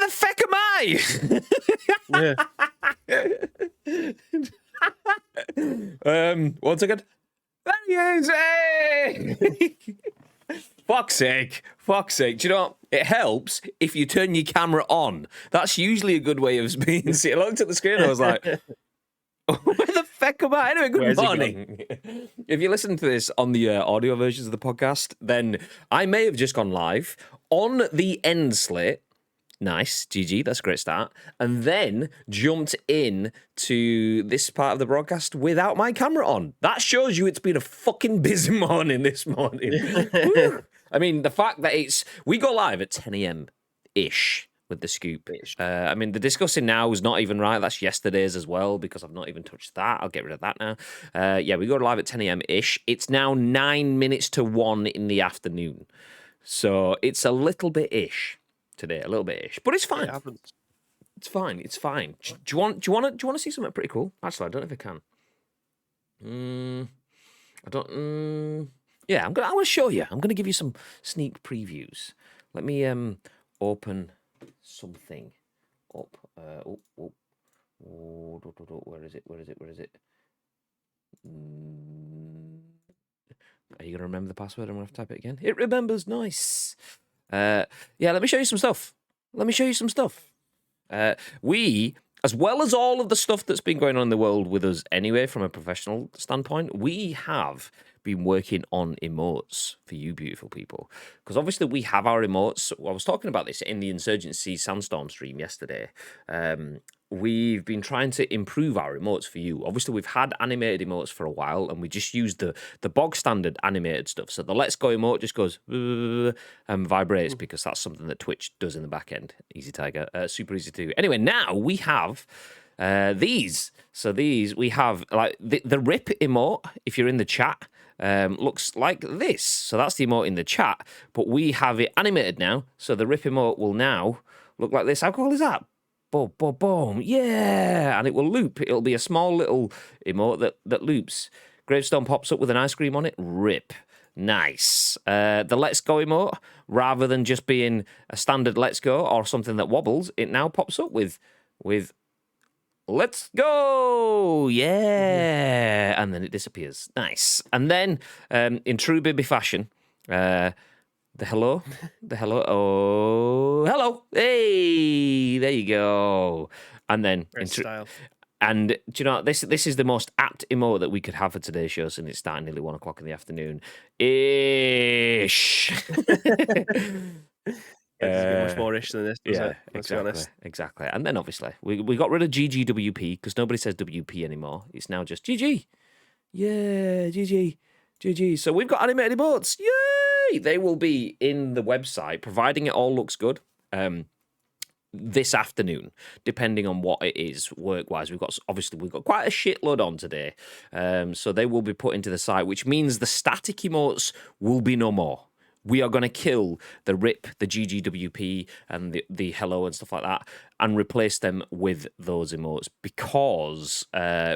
the feck am I? 1 second. There he is! Fuck's sake. Do you know what? It helps if you turn your camera on. That's usually a good way of being seen. I looked at the screen and I was like, where the feck am I? Anyway, good morning. If you listen to this on the audio versions of the podcast, then I may have just gone live on the end slit. Nice, GG, that's a great start. And then jumped in to this part of the broadcast without my camera on. That shows you it's been a fucking busy morning this morning. I mean, the fact that we go live at 10 a.m.-ish with the scoop. I mean, the discussing now is not even right. That's yesterday's as well, because I've not even touched that. I'll get rid of that now. Yeah, we go live at 10 a.m.-ish. It's now 9 minutes to 1 in the afternoon. So it's a little bit-ish today, a little bit-ish. But it's fine. It's fine. Do you want to see something pretty cool? Actually, I don't know if I can. I don't... Yeah, I'm going to show you. I'm going to give you some sneak previews. Let me open something up. Where is it? Are you going to remember the password? I'm going to have to type it again. It remembers. Nice. Yeah, let me show you some stuff. We, as well as all of the stuff that's been going on in the world with us anyway, from a professional standpoint, we have been working on emotes for you beautiful people. Because obviously we have our emotes. I was talking about this in the Insurgency Sandstorm stream yesterday. We've been trying to improve our emotes for you. Obviously, we've had animated emotes for a while, and we just use the bog standard animated stuff. So the Let's Go emote just goes and vibrates, because that's something that Twitch does in the back end. Easy Tiger, super easy to do. Anyway, now we have these. So these, we have like the rip emote, if you're in the chat, looks like this. So that's the emote in the chat, but we have it animated now. So the rip emote will now look like this. How cool is that? Boom, boom, boom. Yeah. And it will loop. It'll be a small little emote that loops. Gravestone pops up with an ice cream on it. Rip. Nice. The Let's Go emote, rather than just being a standard Let's Go or something that wobbles, it now pops up with Let's go. Yeah. And then it disappears. Nice. And then in true Bibby fashion, the hello. Oh, hello. Hey, there you go. And then style. And do you know, this is the most apt emote that we could have for today's show, since it's starting nearly 1 o'clock in the afternoon. Ish. Much more ish than this. Yeah, exactly. And then obviously we got rid of GGWP, because nobody says WP anymore. It's now just GG. Yeah, GG. So we've got animated emotes. Yay! They will be in the website, providing it all looks good, this afternoon, depending on what it is work-wise. We've got quite a shitload on today. So they will be put into the site, which means the static emotes will be no more. We are going to kill the RIP, the GGWP, and the hello and stuff like that, and replace them with those emotes, because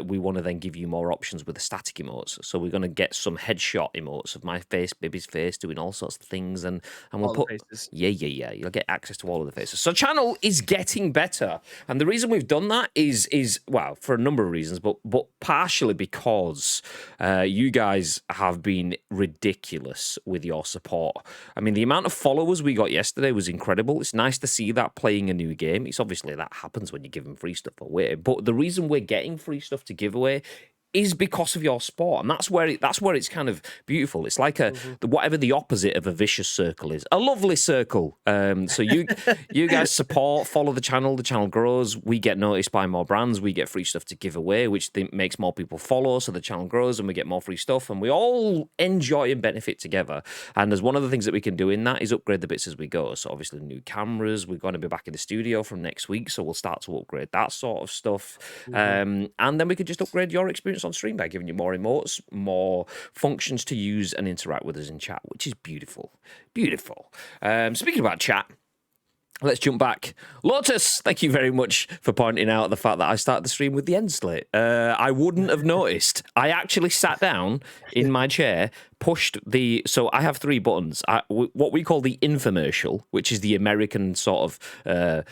we want to then give you more options with the static emotes. So we're going to get some headshot emotes of my face, Bibby's face, doing all sorts of things, and we'll put faces. Yeah. You'll get access to all of the faces. So channel is getting better, and the reason we've done that is well, for a number of reasons, but partially because you guys have been ridiculous with your support. I mean, the amount of followers we got yesterday was incredible. It's nice to see that playing a new game. It's obviously that happens when you give them free stuff away. But the reason we're getting free stuff to give away is because of your support, and that's where it's kind of beautiful. It's like whatever the opposite of a vicious circle is, a lovely circle. So you guys support, follow the channel grows, we get noticed by more brands, we get free stuff to give away, which makes more people follow, so the channel grows and we get more free stuff, and we all enjoy and benefit together. And there's one of the things that we can do in that is upgrade the bits as we go. So obviously new cameras, we're going to be back in the studio from next week, so we'll start to upgrade that sort of stuff. And then we could just upgrade your experience on stream by giving you more emotes, more functions to use and interact with us in chat, which is beautiful. Speaking about chat, let's jump back. Lotus, thank you very much for pointing out the fact that I started the stream with the end slit. I wouldn't have noticed. I actually sat down in my chair, pushed so I have 3 buttons. What we call the infomercial, which is the American sort of,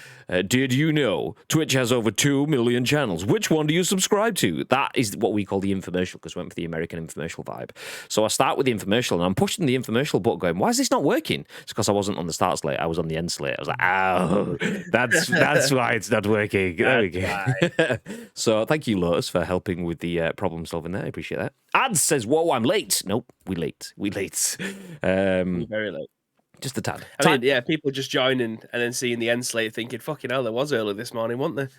did you know Twitch has over 2 million channels? Which one do you subscribe to? That is what we call the infomercial, because we went for the American infomercial vibe. So I start with the infomercial, and I'm pushing the infomercial button going, why is this not working? It's because I wasn't on the start slate, I was on the end slate. I was like, oh, that's why it's not working. There we go. So thank you, Lotus, for helping with the problem solving there. I appreciate that. Ads says, whoa, I'm late. Nope, we late. Very late. Just a tad. I mean, yeah, people just joining and then seeing the end slate thinking, fucking hell, there was early this morning, wasn't there?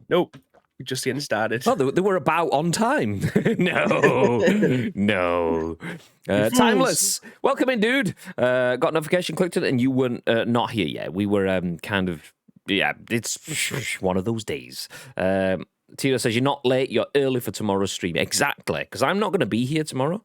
Nope. Just getting started. Oh, they were about on time. No. Timeless. Welcome in, dude. Got a notification, clicked it, and you weren't not here yet. We were kind of, it's one of those days. Tito says, you're not late, you're early for tomorrow's stream. Exactly, because I'm not going to be here tomorrow.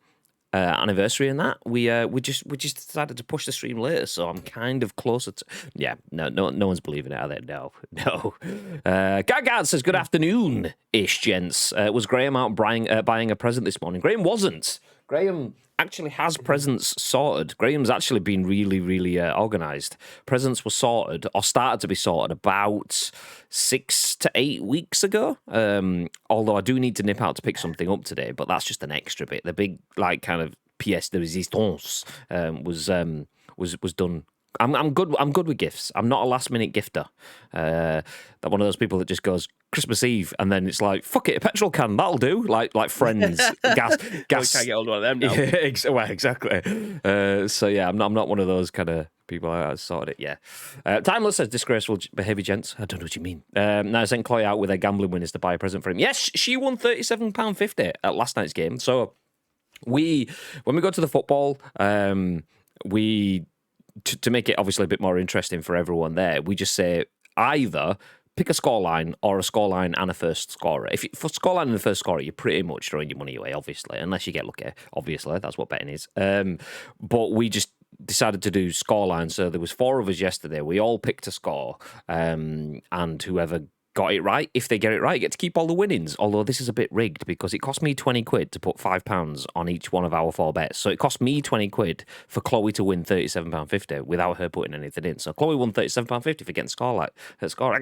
Anniversary and that we just decided to push the stream later, so I'm kind of closer to. Yeah, no one's believing it, are they? No. Gagad says, good afternoon ish, gents. Was Graham out buying a present this morning? Graham wasn't. Graham actually has presents sorted. Graham's actually been really, really organised. Presents were sorted, or started to be sorted, about 6 to 8 weeks ago. Although I do need to nip out to pick something up today, but that's just an extra bit. The big, like, kind of pièce de résistance was done. I'm good with gifts. I'm not a last minute gifter. That one of those people that just goes Christmas Eve and then it's like, fuck it, a petrol can, that'll do. Like Friends, gas. We can't get hold of them now. Well, exactly. So yeah, I'm not one of those kind of people. I sorted it. Yeah. Timeless says, disgraceful behaviour, gents. I don't know what you mean. Now I sent Chloe out with her gambling winners to buy a present for him. Yes, she won £37.50 at last night's game. So when we go to the football, to make it obviously a bit more interesting for everyone there, we just say either pick a scoreline or a scoreline and a first scorer. For scoreline and the first scorer, you're pretty much throwing your money away, obviously, unless you get lucky. Obviously, that's what betting is. But we just decided to do scoreline. So there was 4 of us yesterday. We all picked a score, and whoever got it right, if they get it right, get to keep all the winnings. Although this is a bit rigged because it cost me 20 quid to put £5 on each one of our 4 bets. So it cost me 20 quid for Chloe to win £37.50 without her putting anything in. So Chloe won £37.50 for getting her score.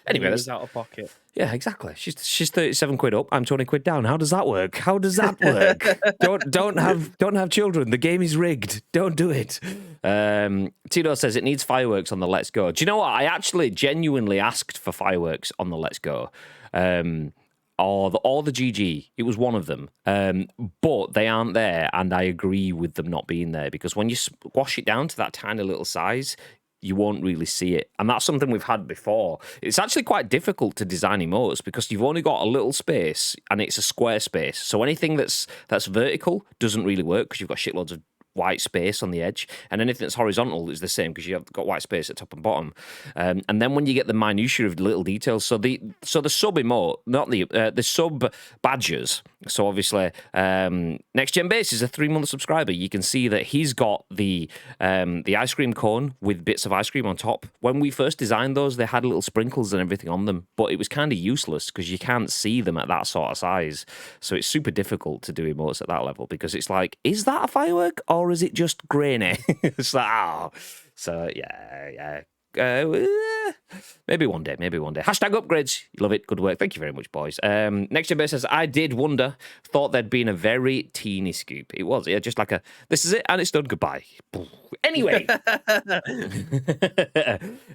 Anyway, it was out of pocket. Yeah, exactly. She's 37 quid up. I'm 20 quid down. How does that work? Don't have children. The game is rigged. Don't do it. Tito says it needs fireworks on the Let's Go. Do you know what? I actually genuinely asked for fireworks on the Let's Go. Or the GG. It was one of them. But they aren't there, and I agree with them not being there, because when you squash it down to that tiny little size, you won't really see it. And that's something we've had before. It's actually quite difficult to design emotes because you've only got a little space and it's a square space. So anything that's vertical doesn't really work because you've got shitloads of white space on the edge, and anything that's horizontal is the same because you've got white space at top and bottom. And then when you get the minutiae of little details, so the sub emote, not the sub badges. So obviously, Next Gen Base is a 3-month subscriber. You can see that he's got the ice cream cone with bits of ice cream on top. When we first designed those, they had little sprinkles and everything on them, but it was kind of useless because you can't see them at that sort of size. So it's super difficult to do emotes at that level because it's like, is that a firework or is it just grainy? It's like, oh. So yeah. Maybe one day. Hashtag upgrades. Love it. Good work. Thank you very much, boys. Next Gen Base says, I did wonder. Thought there'd been a very teeny scoop. It was. Yeah, just like this is it and it's done. Goodbye. Anyway.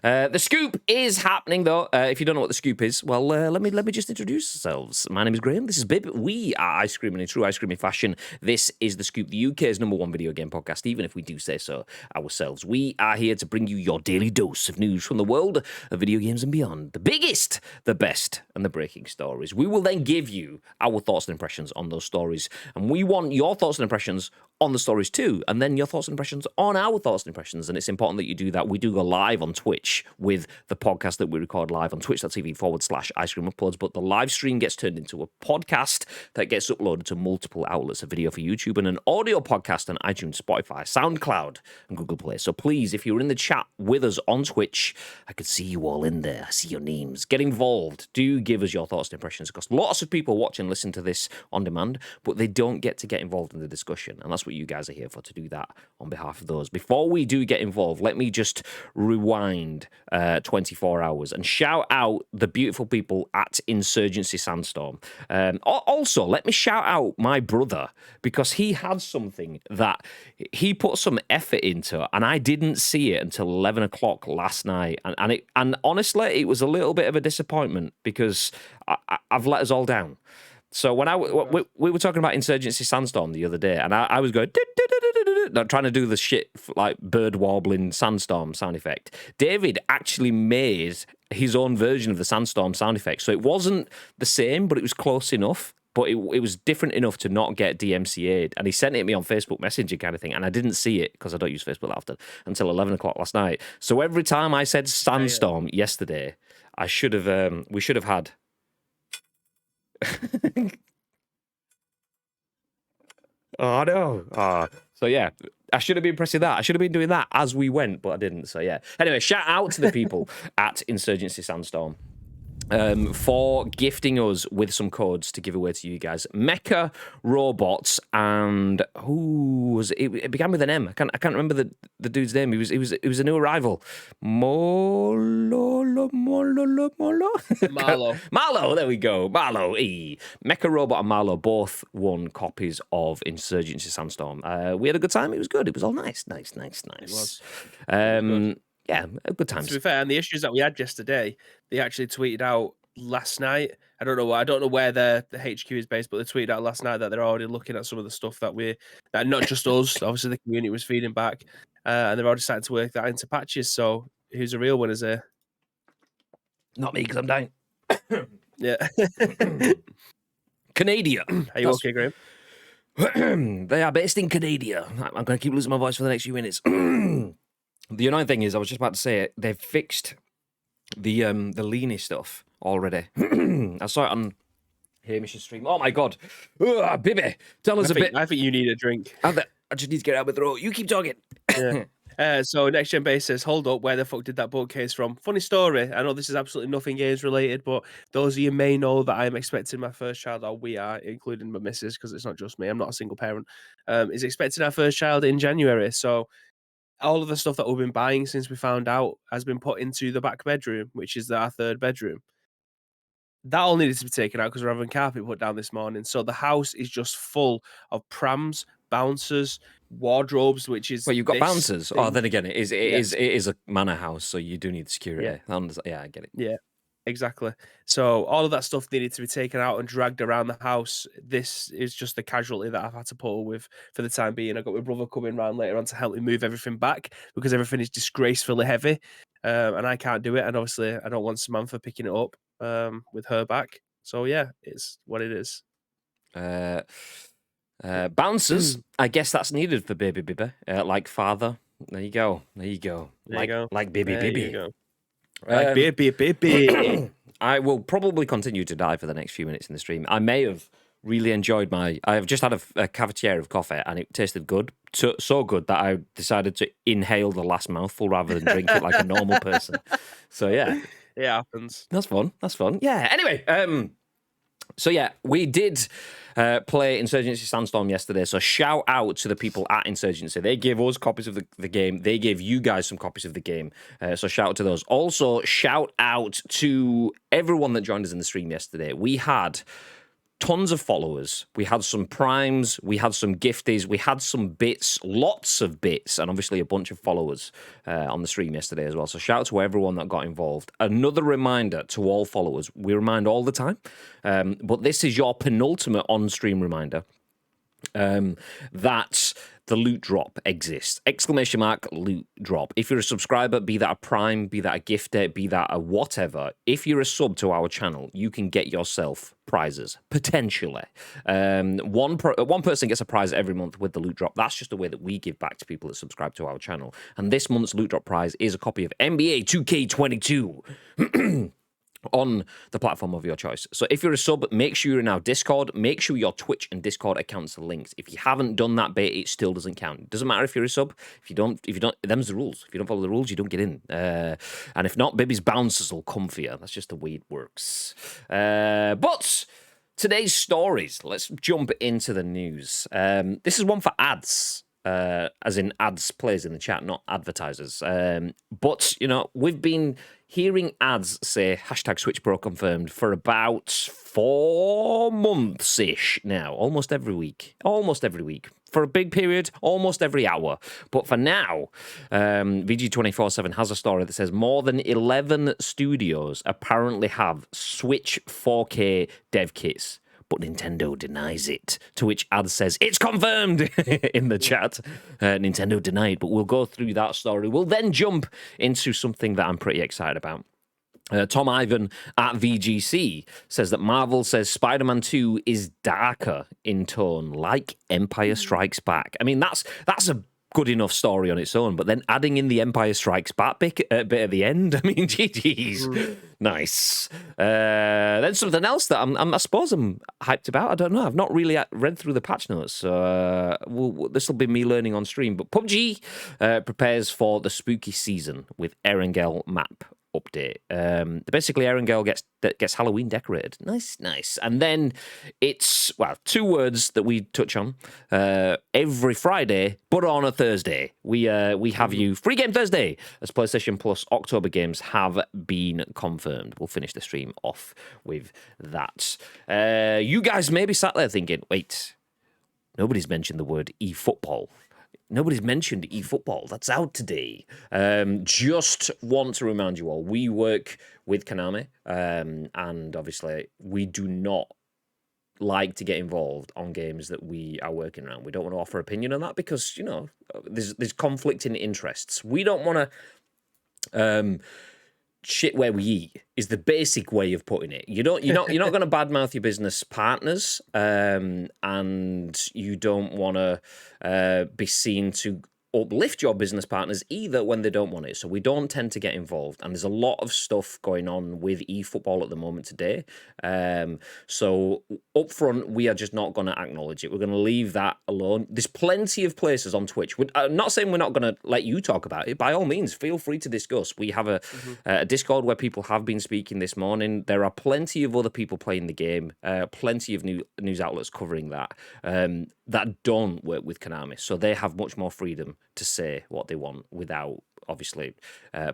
The scoop is happening, though. If you don't know what the scoop is, well, let me just introduce ourselves. My name is Graham. This is Bib. We are Ice Cream in true Ice Cream fashion. This is the Scoop, the UK's #1 video game podcast, even if we do say so ourselves. We are here to bring you your daily dose of news from the world of video games and beyond. The biggest, the best, and the breaking stories. We will then give you our thoughts and impressions on those stories. And we want your thoughts and impressions on the stories too, and then your thoughts and impressions on our thoughts and impressions. And it's important that you do that. We do go live on Twitch with the podcast that we record live on twitch.tv/Ice Cream Uploads, but the live stream gets turned into a podcast that gets uploaded to multiple outlets, a video for YouTube and an audio podcast on iTunes, Spotify, SoundCloud, and Google Play. So please, if you're in the chat with us on Twitch, I could See you all in there. I see your names. Get involved. Do give us your thoughts and impressions, because lots of people watch and listen to this on demand, but they don't get to get involved in the discussion. And that's what you guys are here for, to do that on behalf of those. Before we do get involved, let me just rewind 24 hours and shout out the beautiful people at Insurgency Sandstorm. Also, let me shout out my brother, because he had something that he put some effort into, and I didn't see it until 11 o'clock last night. And honestly, it was a little bit of a disappointment, because I've let us all down. So when we were talking about Insurgency Sandstorm the other day, and I was going trying to do the shit like bird warbling sandstorm sound effect. David actually made his own version of the sandstorm sound effect, so it wasn't the same, but it was close enough. But it was different enough to not get DMCA'd. And he sent it to me on Facebook Messenger kind of thing. And I didn't see it, because I don't use Facebook that often, until 11 o'clock last night. So every time I said sandstorm yesterday, we should have had... Oh, no. So, yeah, I should have been pressing that. I should have been doing that as we went, but I didn't. So, yeah. Anyway, shout out to the people at Insurgency Sandstorm for gifting us with some codes to give away to you guys. Mecha Robots, and who was it? It began with an M. I can't remember the dude's name. He was a new arrival. Marlo. Marlo, there we go. Marlo. Mecha Robot and Marlo both won copies of Insurgency Sandstorm. We had a good time. It was good. It was all nice. It was. Yeah, a good time. To be fair, and the issues that we had yesterday, they actually tweeted out last night. I don't know where the HQ is based, but they tweeted out last night that they're already looking at some of the stuff that not just us, obviously the community was feeding back, and they're already starting to work that into patches. So who's the real winners here? Not me, because I'm dying. Yeah. Canada. Are you okay, Graham? They are based in Canada. I'm going to keep losing my voice for the next few minutes. The annoying thing is, I was just about to say it, they've fixed the leany stuff already. I saw it on Hamish's stream. Oh my god. Baby, tell us a bit. I think you need a drink. I just need to get out of my throat. You keep talking. Yeah. So Next Gen Base says, hold up, where the fuck did that bookcase from? Funny story. I know this is absolutely nothing games related, but those of you may know that I'm expecting my first child, or we are, including my missus, because it's not just me, I'm not a single parent, is expecting our first child in January. So all of the stuff that we've been buying since we found out has been put into the back bedroom, which is our third bedroom. That all needed to be taken out because we're having carpet put down this morning. So the house is just full of prams, bouncers, wardrobes, which is... Well, you've got bouncers. Oh, then again, it is a manor house, so you do need security. Yeah, I get it. Yeah. Exactly. So all of that stuff needed to be taken out and dragged around the house. This is just the casualty that I've had to pull with for the time being. I've got my brother coming round later on to help me move everything back, because everything is disgracefully heavy, and I can't do it. And obviously, I don't want Samantha picking it up with her back. So yeah, it's what it is. Bouncers, I guess that's needed for baby Bibby. Like father. There you go. Like baby Bibby. Like baby. I will probably continue to die for the next few minutes in the stream. I may have really enjoyed I've just had a cafetiere of coffee, and it tasted good. So good that I decided to inhale the last mouthful rather than drink it like a normal person. So yeah. It happens. That's fun. Yeah. Anyway, so yeah, we did play Insurgency Sandstorm yesterday. So shout out to the people at Insurgency. They gave us copies of the game. They gave you guys some copies of the game. So shout out to those. Also, shout out to everyone that joined us in the stream yesterday. We had tons of followers. We had some primes. We had some gifties. We had some bits, lots of bits, and obviously a bunch of followers on the stream yesterday as well. So shout out to everyone that got involved. Another reminder to all followers. We remind all the time, but this is your penultimate on-stream reminder that the loot drop exists. ! Loot drop. If you're a subscriber, be that a prime, be that a gifter, be that a whatever, if you're a sub to our channel, you can get yourself prizes, potentially. One person gets a prize every month with the loot drop. That's just a way that we give back to people that subscribe to our channel. And this month's loot drop prize is a copy of NBA 2K22. on the platform of your choice. So if you're a sub, make sure you're in our Discord. Make sure your Twitch and Discord accounts are linked. If you haven't done that bit, it still doesn't count. It doesn't matter if you're a sub. If you don't, them's the rules. If you don't follow the rules, you don't get in. And if not, Bibby's bouncers will come for you. That's just the way it works. But today's stories. Let's jump into the news. This is one for ads. As in ads plays in the chat, not advertisers. But, we've been hearing ads say hashtag Switch Pro confirmed for about 4 months-ish now. Almost every week. For a big period, almost every hour. But for now, VG247 has a story that says more than 11 studios apparently have Switch 4K dev kits. But Nintendo denies it, to which Ads says, it's confirmed in the chat. Nintendo denied, but we'll go through that story. We'll then jump into something that I'm pretty excited about. Tom Ivan at VGC says that Marvel says Spider-Man 2 is darker in tone, like Empire Strikes Back. I mean, that's a good enough story on its own, but then adding in the Empire Strikes Back bit at the end, I mean, GG's. Nice. Then something else that I suppose I'm hyped about. I don't know. I've not really read through the patch notes. This will be me learning on stream. But PUBG prepares for the spooky season with Erangel map update. Basically, Erangel gets Halloween decorated. Nice. And then it's, 2 words that we touch on every Friday, but on a Thursday. We have you Free Game Thursday, as PlayStation Plus October games have been confirmed. We'll finish the stream off with that. You guys may be sat there thinking, wait, nobody's mentioned the word eFootball. Nobody's mentioned eFootball. That's out today. Just want to remind you all, we work with Konami, and obviously we do not like to get involved on games that we are working around. We don't want to offer opinion on that because, there's conflicting interests. We don't want to shit where we eat is the basic way of putting it. You're not going to badmouth your business partners, and you don't want to be seen to uplift your business partners either when they don't want it. So we don't tend to get involved, and there's a lot of stuff going on with eFootball at the moment today. So up front, we are just not going to acknowledge it. We're going to leave that alone. There's plenty of places on Twitch. I'm not saying we're not going to let you talk about it. By all means, feel free to discuss. We have a Discord where people have been speaking this morning. There are plenty of other people playing the game, plenty of news outlets covering that don't work with Konami. So they have much more freedom to say what they want without obviously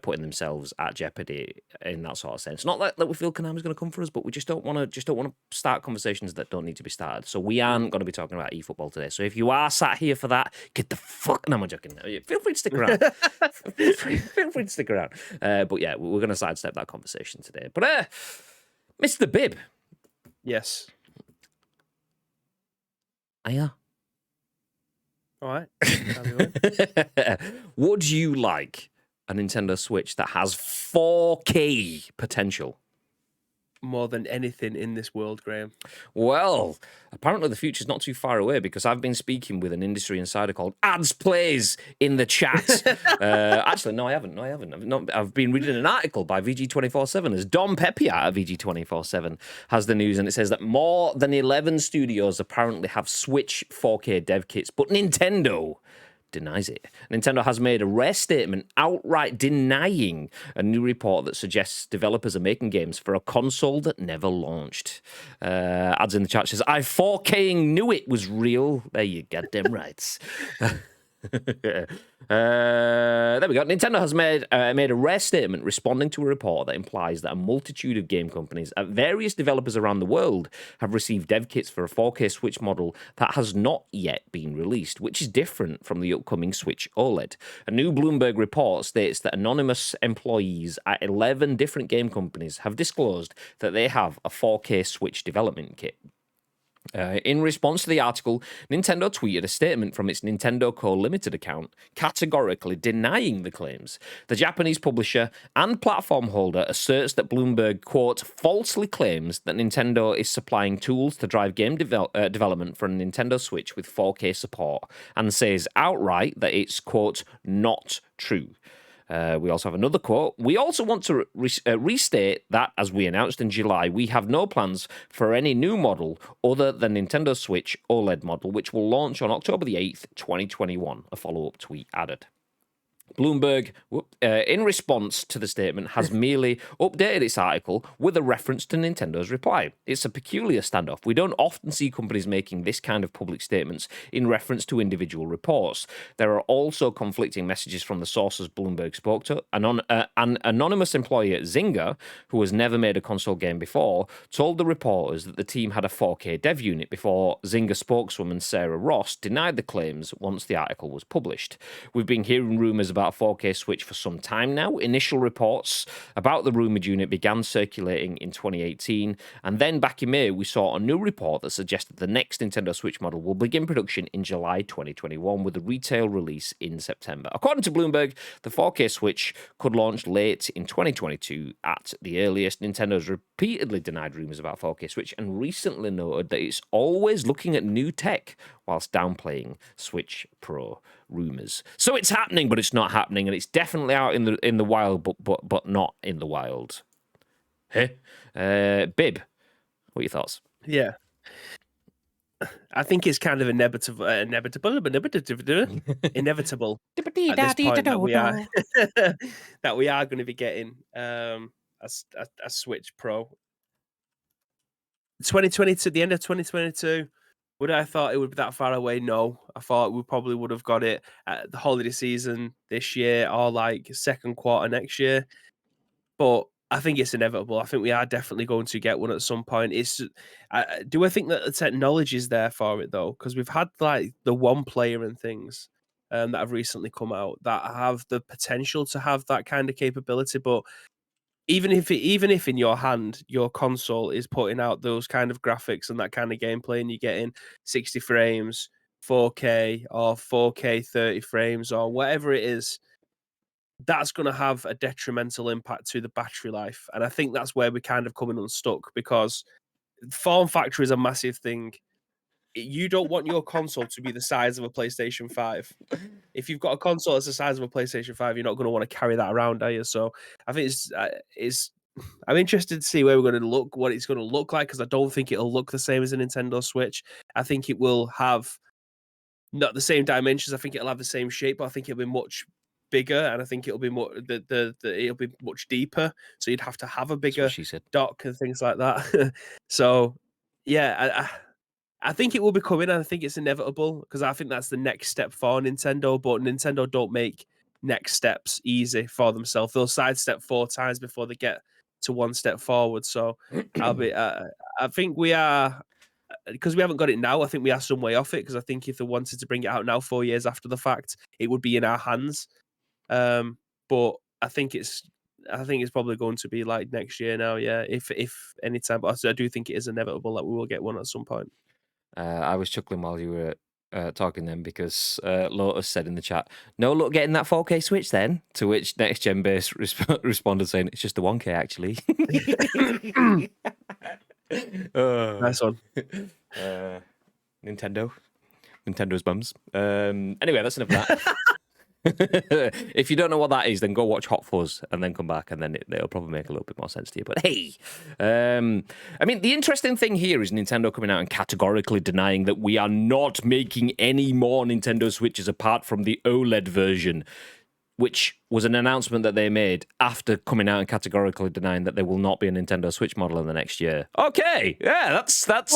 putting themselves at jeopardy in that sort of sense. Not that we feel Konami's going to come for us, but we just don't want to start conversations that don't need to be started. So we aren't going to be talking about eFootball today. So if you are sat here for that, get the fuck. No, I'm joking. Feel free to stick around. feel free to stick around. But yeah, we're going to sidestep that conversation today. But Mr. Bib. Yes. Hiya. All right. Would you like a Nintendo Switch that has 4K potential? More than anything in this world, Graham. Well, apparently the future's not too far away because I've been speaking with an industry insider called Ads Plays in the chat. Actually, no, I haven't. I've been reading an article by VG247 as Dom Pepia at VG247 has the news, and it says that more than 11 studios apparently have Switch 4K dev kits, but Nintendo denies it. Nintendo has made a rare statement outright denying a new report that suggests developers are making games for a console that never launched. Ads in the chat says, I 4King knew it was real. There you goddamn right. There we go. Nintendo has made a rare statement responding to a report that implies that a multitude of game companies at various developers around the world have received dev kits for a 4K Switch model that has not yet been released, which is different from the upcoming Switch OLED. A new Bloomberg report states that anonymous employees at 11 different game companies have disclosed that they have a 4K Switch development kit. In response to the article, Nintendo tweeted a statement from its Nintendo Co. Limited account, categorically denying the claims. The Japanese publisher and platform holder asserts that Bloomberg, quote, falsely claims that Nintendo is supplying tools to drive game development for a Nintendo Switch with 4K support, and says outright that it's, quote, not true. We also have another quote. We also want to restate that, as we announced in July, we have no plans for any new model other than Nintendo Switch OLED model, which will launch on October the 8th, 2021, a follow-up tweet added. Bloomberg, in response to the statement, has merely updated its article with a reference to Nintendo's reply. It's a peculiar standoff. We don't often see companies making this kind of public statements in reference to individual reports. There are also conflicting messages from the sources Bloomberg spoke to. An anonymous employee at Zynga, who has never made a console game before, told the reporters that the team had a 4K dev unit before Zynga spokeswoman Sarah Ross denied the claims once the article was published. We've been hearing rumours about a 4K Switch for some time now. Initial reports about the rumoured unit began circulating in 2018, and then back in May we saw a new report that suggested the next Nintendo Switch model will begin production in July 2021 with a retail release in September. According to Bloomberg, the 4K Switch could launch late in 2022 at the earliest. Nintendo's repeatedly denied rumours about 4K Switch and recently noted that it's always looking at new tech whilst downplaying Switch Pro rumours. So it's happening, but it's not happening, and it's definitely out in the wild, but not in the wild. Hey, Bib, what are your thoughts? Yeah. I think it's kind of inevitable at this point that we are going to be getting a Switch Pro. 2022, the end of 2022. Would I thought it would be that far away? No, I thought we probably would have got it at the holiday season this year or like second quarter next year. But I think it's inevitable. I think we are definitely going to get one at some point. Do I think that the technology is there for it though? Because we've had like the One Player and things that have recently come out that have the potential to have that kind of capability, but even if in your hand your console is putting out those kind of graphics and that kind of gameplay, and you're getting 60 frames, 4K or 4K 30 frames or whatever it is, that's going to have a detrimental impact to the battery life. And I think that's where we're kind of coming unstuck, because form factor is a massive thing. You don't want your console to be the size of a PlayStation 5. If you've got a console that's the size of a PlayStation 5, you're not going to want to carry that around, are you? So I think I'm interested to see where we're going to look, what it's going to look like, because I don't think it'll look the same as a Nintendo Switch. I think it will have not the same dimensions. I think it'll have the same shape, but I think it'll be much bigger, and I think it'll be more it'll be much deeper. So you'd have to have a bigger she said. dock and things like that. So yeah, I think it will be coming, and I think it's inevitable, because I think that's the next step for Nintendo. But Nintendo don't make next steps easy for themselves. They'll sidestep 4 times before they get to one step forward. So I think we are, because we haven't got it now, I think we are some way off it, because I think if they wanted to bring it out now 4 years after the fact, it would be in our hands. But I think it's probably going to be like next year now, yeah, if any time. But I do think it is inevitable that we will get one at some point. I was chuckling while you were talking then, because Lotus said in the chat, "No luck getting that 4K Switch then." To which Next Gen Base responded saying, "It's just the 1K actually." Nice one. Nintendo's bums. Anyway, that's enough of that. If you don't know what that is, then go watch Hot Fuzz and then come back, and then it'll probably make a little bit more sense to you. But hey, I mean, the interesting thing here is Nintendo coming out and categorically denying that we are not making any more Nintendo Switches apart from the OLED version, which was an announcement that they made after coming out and categorically denying that there will not be a Nintendo Switch model in the next year. Okay, yeah, that's that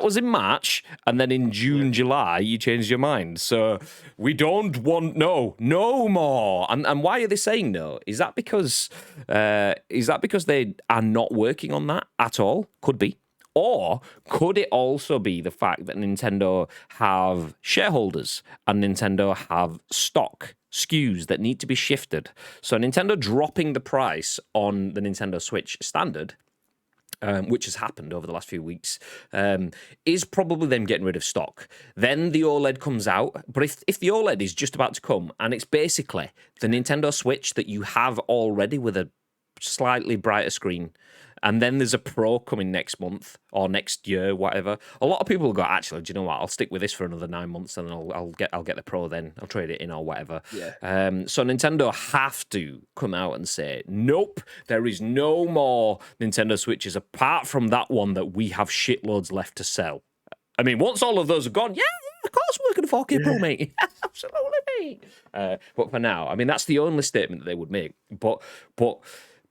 was in March, and then in June, July, you changed your mind. So we don't want no more. And why are they saying no? Is that because they are not working on that at all? Could be. Or could it also be the fact that Nintendo have shareholders and Nintendo have stock SKUs that need to be shifted? So Nintendo dropping the price on the Nintendo Switch Standard, which has happened over the last few weeks, is probably them getting rid of stock. Then the OLED comes out, but if the OLED is just about to come, and it's basically the Nintendo Switch that you have already with a slightly brighter screen. And then there's a Pro coming next month or next year, whatever. A lot of people go, actually, do you know what? I'll stick with this for another 9 months, and I'll get the Pro then. I'll trade it in or whatever. Yeah. So Nintendo have to come out and say, nope, there is no more Nintendo Switches apart from that one that we have shitloads left to sell. I mean, once all of those are gone, yeah, of course we're going to 4K Pro, mate. Absolutely, mate. But for now, I mean, that's the only statement that they would make. But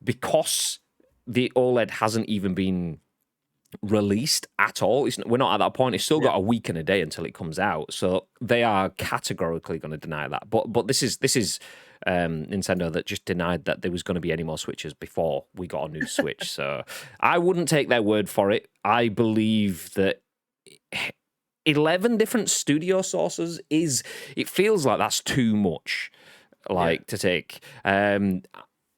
because the OLED hasn't even been released at all, we're not at that point. It's still got a week and a day until it comes out, so they are categorically going to deny that. But this is Nintendo that just denied that there was going to be any more Switches before we got a new Switch. So I wouldn't take their word for it. I believe that 11 different studio sources it feels like that's too much, to take.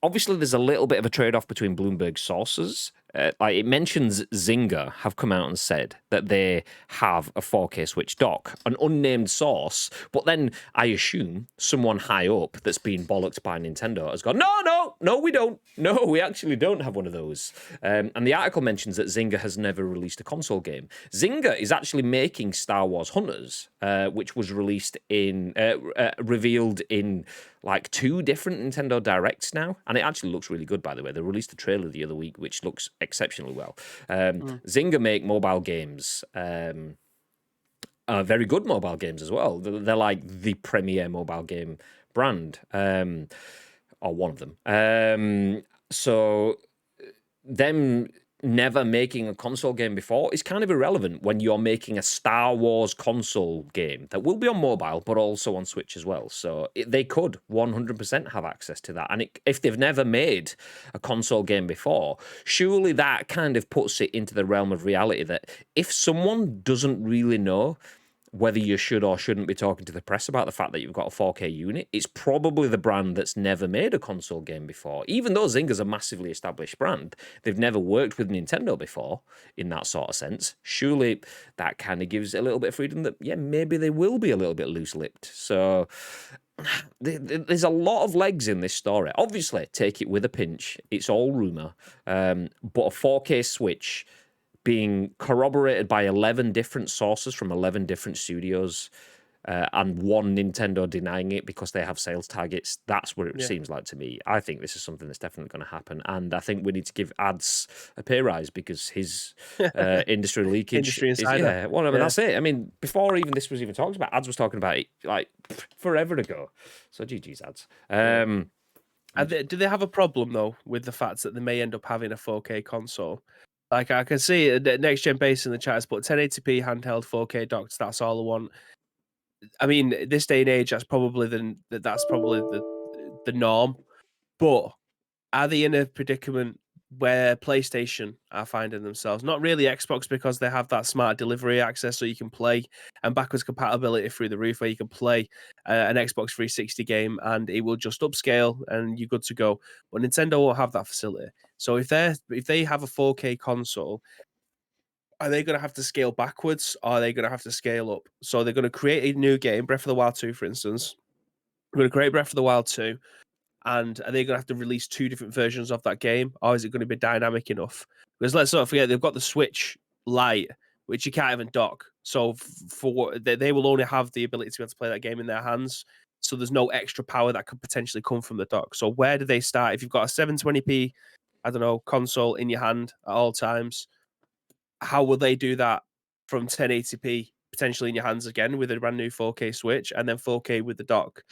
Obviously, there's a little bit of a trade-off between Bloomberg sources. It mentions Zynga have come out and said that they have a 4K Switch dock, an unnamed source. But then I assume someone high up that's been bollocked by Nintendo has gone, no, we don't. No, we actually don't have one of those. And the article mentions that Zynga has never released a console game. Zynga is actually making Star Wars Hunters, which was revealed in like 2 different Nintendo Directs now, and it actually looks really good, by the way. They released a trailer the other week, which looks exceptionally well. Zynga make mobile games, very good mobile games as well. They're like the premier mobile game brand, or one of them. So them never making a console game before is kind of irrelevant when you're making a Star Wars console game that will be on mobile, but also on Switch as well. So they could 100% have access to that. And if they've never made a console game before, surely that kind of puts it into the realm of reality that if someone doesn't really know whether you should or shouldn't be talking to the press about the fact that you've got a 4K unit, it's probably the brand that's never made a console game before. Even though Zynga's a massively established brand, they've never worked with Nintendo before in that sort of sense. Surely that kind of gives a little bit of freedom that, maybe they will be a little bit loose-lipped. So there's a lot of legs in this story. Obviously, take it with a pinch. It's all rumor. But a 4K Switch being corroborated by 11 different sources from 11 different studios, and one Nintendo denying it because they have sales targets, that's what it seems like to me. I think this is something that's definitely going to happen, and I think we need to give Ads a pay rise because his industry leakage Industry insider. That's it. I mean, before even this was even talked about, Ads was talking about it like forever ago. So GG's Ads. Do they have a problem though with the fact that they may end up having a 4K console? Like I can see Next Gen Base in the chat has put 1080p handheld 4K docks. That's all I want. I mean, this day and age, that's probably the norm. But are they in a predicament where PlayStation are finding themselves? Not really Xbox, because they have that smart delivery access, so you can play, and backwards compatibility through the roof, where you can play an Xbox 360 game and it will just upscale and you're good to go. But Nintendo won't have that facility. So if they have a 4K console, are they going to have to scale backwards, or are they going to have to scale up? So they're going to create a new game, Breath of the Wild 2, for instance. We're going to create Breath of the Wild 2, and are they going to have to release 2 different versions of that game, or is it going to be dynamic enough? Because let's not forget, they've got the Switch Lite, which you can't even dock. So they will only have the ability to be able to play that game in their hands. So there's no extra power that could potentially come from the dock. So where do they start? If you've got a 720p, console in your hand at all times, how will they do that from 1080p potentially in your hands again with a brand new 4K Switch, and then 4K with the dock?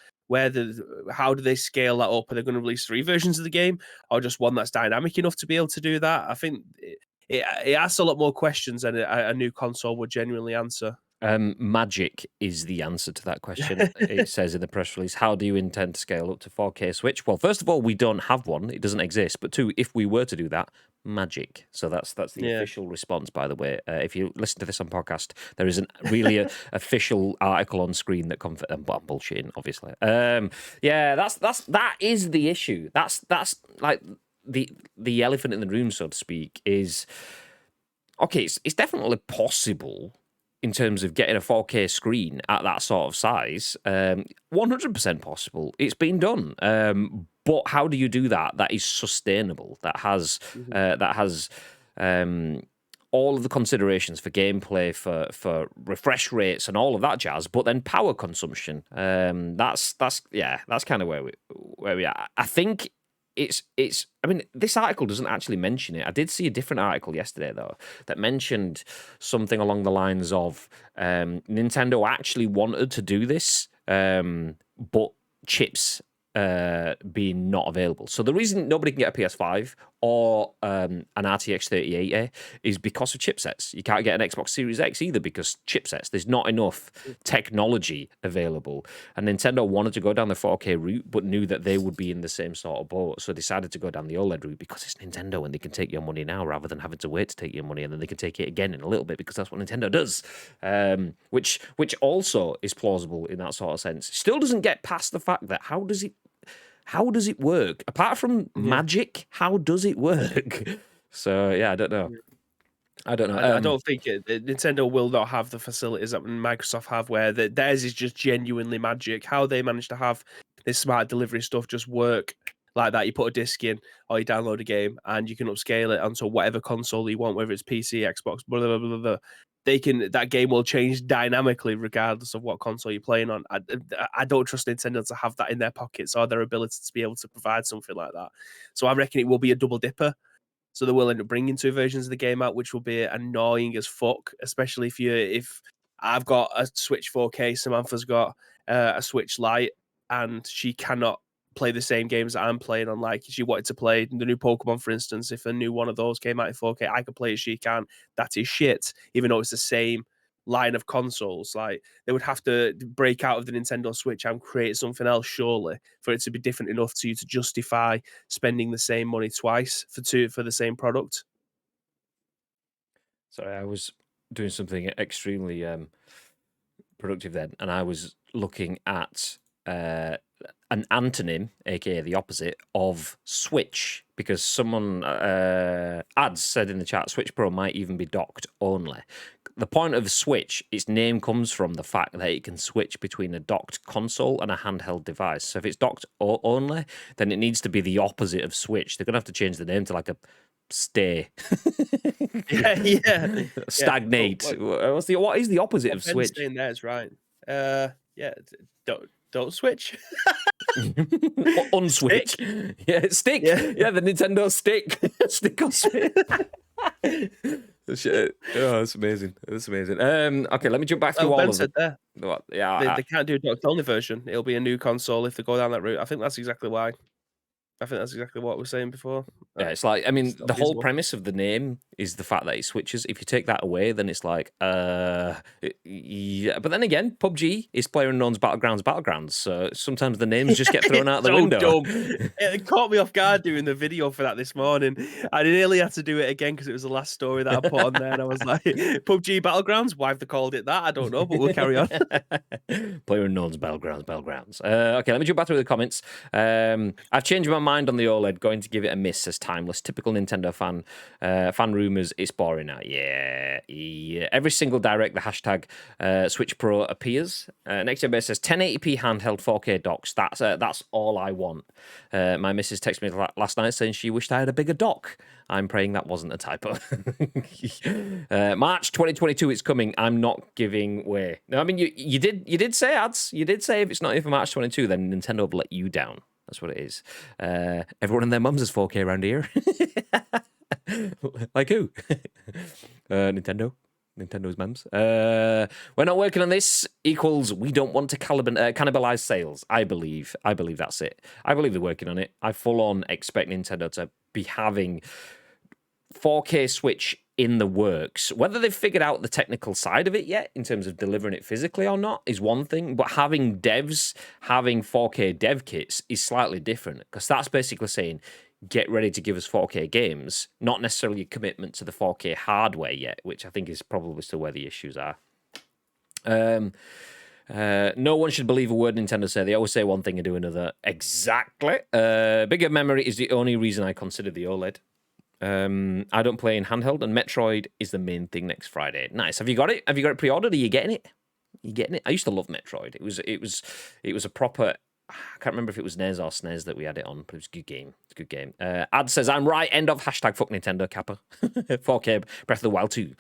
How do they scale that up? Are they going to release 3 versions of the game, or just one that's dynamic enough to be able to do that? I think it asks a lot more questions than a new console would genuinely answer. Magic is the answer to that question. It says in the press release, how do you intend to scale up to 4K Switch? Well, first of all, we don't have one. It doesn't exist. But 2, if we were to do that, magic. So that's the official response, by the way. If you listen to this on podcast, there isn't really a official article on screen that confirms. I'm bullshitting, obviously. That is the issue. That's like the elephant in the room, so to speak. Is okay. It's definitely possible in terms of getting a 4K screen at that sort of size. 100% possible. It's been done. But how do you do that? That is sustainable. That has all of the considerations for gameplay, for refresh rates, and all of that jazz. But then power consumption. That's kind of where we are. I think it's. I mean, this article doesn't actually mention it. I did see a different article yesterday though that mentioned something along the lines of Nintendo actually wanted to do this, but chips being not available. So the reason nobody can get a PS5 or an RTX 3080 is because of chipsets. You can't get an Xbox Series X either because chipsets. There's not enough technology available. And Nintendo wanted to go down the 4K route, but knew that they would be in the same sort of boat. So decided to go down the OLED route because it's Nintendo and they can take your money now rather than having to wait to take your money, and then they can take it again in a little bit because that's what Nintendo does. Which also is plausible in that sort of sense. Still doesn't get past the fact that how does it work? Apart from magic, how does it work? So yeah, I don't know. I don't know. I don't think Nintendo will not have the facilities that Microsoft have, where theirs is just genuinely magic. How they manage to have this smart delivery stuff just work like that. You put a disc in, or you download a game, and you can upscale it onto whatever console you want, whether it's PC, Xbox, blah blah blah blah. That game will change dynamically regardless of what console you're playing on. I don't trust Nintendo to have that in their pockets or their ability to be able to provide something like that. So I reckon it will be a double dipper. So they will end up bringing 2 versions of the game out, which will be annoying as fuck, especially if I've got a Switch 4K, Samantha's got a Switch Lite, and she cannot play the same games that I'm playing on. Like, she wanted to play the new Pokemon, for instance. If a new one of those came out in 4K, I could play it, she can. That is shit, even though it's the same line of consoles. Like, they would have to break out of the Nintendo Switch and create something else, surely, for it to be different enough to you to justify spending the same money twice for the same product. Sorry, I was doing something extremely productive then, and I was looking at an antonym, aka the opposite, of Switch, because someone ads said in the chat Switch Pro might even be docked only. The point of the Switch, its name comes from the fact that it can switch between a docked console and a handheld device. So if it's docked only, then it needs to be the opposite of Switch. They're going to have to change the name to like a stay. yeah. Stagnate. What is the opposite of Switch? Saying there is right. Don't switch. Unswitch. Stick. Yeah, stick. Yeah, the Nintendo stick. Stick on switch. Shit. Oh, that's amazing. That's amazing. Okay, let me jump back through all of them. What? Yeah, they can't do a docked only version. It'll be a new console if they go down that route. I think that's exactly why. I think that's exactly what we were saying before. Yeah, it's like, I mean, the whole premise of the name is the fact that it switches. If you take that away, then it's like, yeah. But then again, PUBG is PlayerUnknown's Battlegrounds, so sometimes the names just get thrown out the window. Dumb. It caught me off guard doing the video for that this morning. I nearly had to do it again because it was the last story that I put on there, and I was like, PUBG Battlegrounds? Why have they called it that? I don't know, but we'll carry on. PlayerUnknown's Battlegrounds. Okay, let me jump back through the comments. I've changed my mind on the OLED, going to give it a miss, says Timeless. Typical Nintendo fan. Fan rumors, it's boring now. Yeah. Every single direct, the hashtag Switch Pro appears. Next Gen Base says 1080p handheld 4K docks. That's all I want. My missus texted me last night saying she wished I had a bigger dock. I'm praying that wasn't a typo. March 2022, it's coming. I'm not giving way. No, I mean, you did say ads. You did say if it's not here for March 22, then Nintendo will let you down. That's what it is. Everyone and their mums is 4K around here. Like who? Nintendo's mums. We're not working on this equals we don't want to cannibalize sales. I believe that's it. I believe they're working on it. I full on expect Nintendo to be having 4K Switch in the works. Whether they've figured out the technical side of it yet in terms of delivering it physically or not is one thing, but having 4K dev kits is slightly different, because that's basically saying get ready to give us 4K games, not necessarily a commitment to the 4K hardware yet, which I think is probably still where the issues are. No one should believe a word Nintendo say. They always say one thing and do another. Exactly. Bigger memory is the only reason I consider the OLED. I don't play in handheld, and Metroid is the main thing next Friday. Nice. Have you got it? Have you got it pre-ordered? Are you getting it? I used to love Metroid. It was a proper I can't remember if it was NES or SNES that we had it on, but it was a good game. It's a good game. Ad says, I'm right. End of hashtag fuck Nintendo, Kappa. 4K Breath of the Wild 2.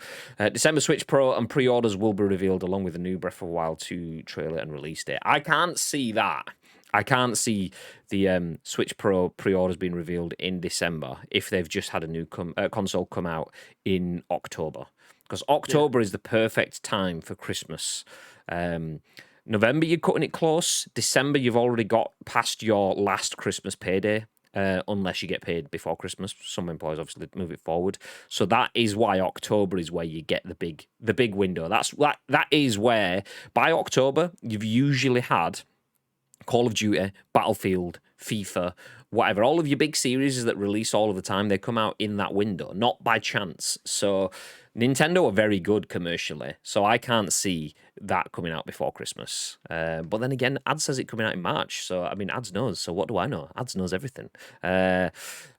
December Switch Pro and pre-orders will be revealed along with the new Breath of the Wild 2 trailer and release date. I can't see that. I can't see the Switch Pro pre-orders being revealed in December if they've just had a new console come out in October. Because October is the perfect time for Christmas. November, you're cutting it close. December, you've already got past your last Christmas payday, unless you get paid before Christmas. Some employers obviously move it forward. So that is why October is where you get the big window. That is where by October you've usually had Call of Duty, Battlefield, FIFA, whatever. All of your big series that release all of the time, they come out in that window, not by chance. So Nintendo are very good commercially, so I can't see that coming out before Christmas. But then again, Ads says it coming out in March, so I mean, Ads knows, so what do I know? Ads knows everything. I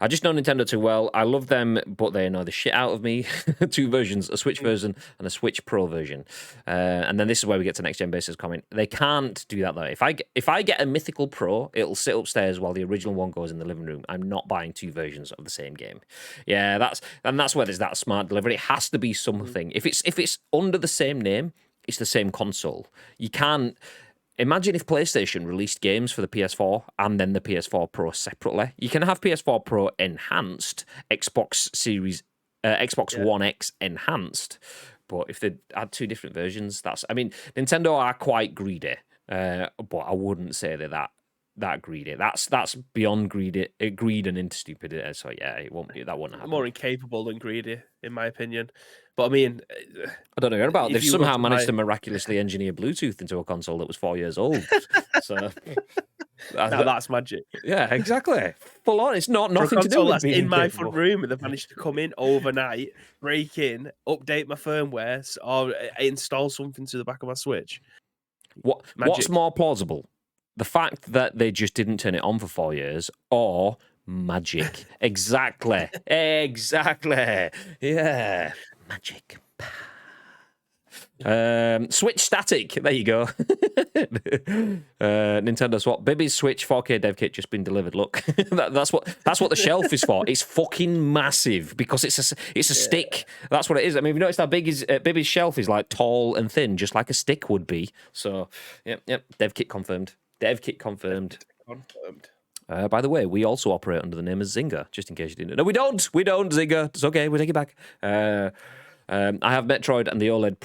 just know Nintendo too well. I love them, but they annoy the shit out of me. 2 versions, a Switch version and a Switch Pro version. And then this is where we get to Next Gen Basis comment. They can't do that though. If I get a Mythical Pro, it'll sit upstairs while the original one goes in the living room. I'm not buying 2 versions of the same game. Yeah, that's where there's that smart delivery. It has to be something. If it's under the same name, it's the same console. You can't imagine if PlayStation released games for the PS4 and then the PS4 Pro separately. You can have PS4 Pro enhanced, Xbox One X enhanced, but if they had 2 different versions, Nintendo are quite greedy, but I wouldn't say they're that greedy. That's beyond greed and into stupidity. So yeah, it won't happen. More incapable than greedy, in my opinion. But I mean, I don't know about. They've somehow managed to miraculously engineer Bluetooth into a console that was 4 years old. So that's magic. Yeah, exactly. Full on. It's nothing to do with that's being in my incapable. front room, and they've managed to come in overnight, break in, update my firmware, or install something to the back of my Switch. What's more plausible? The fact that they just didn't turn it on for 4 years, or magic? Exactly. Yeah, magic. Switch static. There you go. Nintendo Swap. Bibby's Switch 4K dev kit just been delivered. Look, that's what the shelf is for. It's fucking massive because it's a stick. That's what it is. I mean, you noticed how big is Bibby's shelf is, like tall and thin, just like a stick would be. So, yep. Dev kit confirmed. Confirmed. By the way, we also operate under the name of Zynga, just in case you didn't know. No, we don't. We don't, Zynga. It's okay. We take it back. I have Metroid and the OLED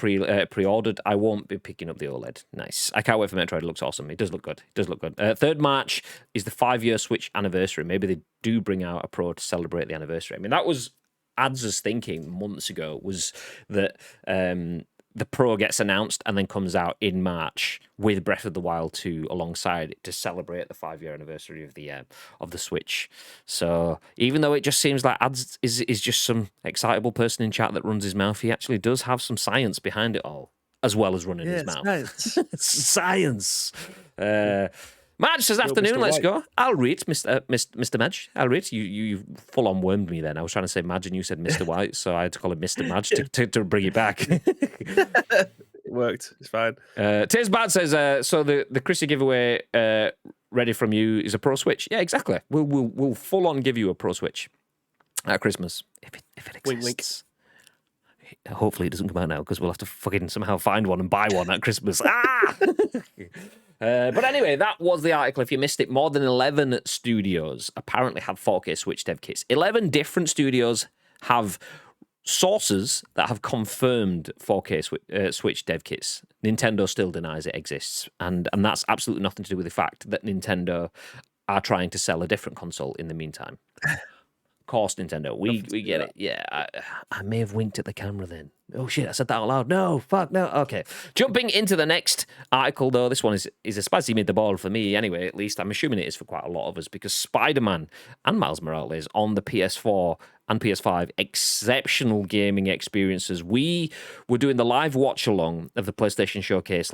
pre-ordered. I won't be picking up the OLED. Nice. I can't wait for Metroid. It looks awesome. It does look good. 3rd March is the 5-year Switch anniversary. Maybe they do bring out a Pro to celebrate the anniversary. I mean, that was Ads' thinking months ago, was that the Pro gets announced and then comes out in March with Breath of the Wild 2 alongside it to celebrate the 5-year anniversary of the Switch. So even though it just seems like Ads is just some excitable person in chat that runs his mouth, he actually does have some science behind it all, as well as running his mouth. Science. Madge says, afternoon, let's go. I'll read, Mr. Madge. I'll read. You full on wormed me then. I was trying to say Madge and you said Mr. White, so I had to call him Mr. Madge to bring it back. It worked. It's fine. Taze Bad says, so the Chrissy giveaway ready from you is a Pro Switch. Yeah, exactly. We'll full on give you a Pro Switch at Christmas if it exists. Wink, wink. Hopefully it doesn't come out now because we'll have to fucking somehow find one and buy one at Christmas. But anyway, that was the article. If you missed it, more than 11 studios apparently have 4K Switch dev kits. 11 different studios have sources that have confirmed 4K Switch dev kits. Nintendo still denies it exists. And that's absolutely nothing to do with the fact that Nintendo are trying to sell a different console in the meantime. Of course, Nintendo. We get it. Yeah, I may have winked at the camera then. Oh shit, I said that out loud. No, fuck, no. Okay. Jumping into the next article, though, this one is a spicy mid-the-ball for me anyway, at least. I'm assuming it is for quite a lot of us, because Spider-Man and Miles Morales on the PS4 and PS5, exceptional gaming experiences. We were doing the live watch-along of the PlayStation Showcase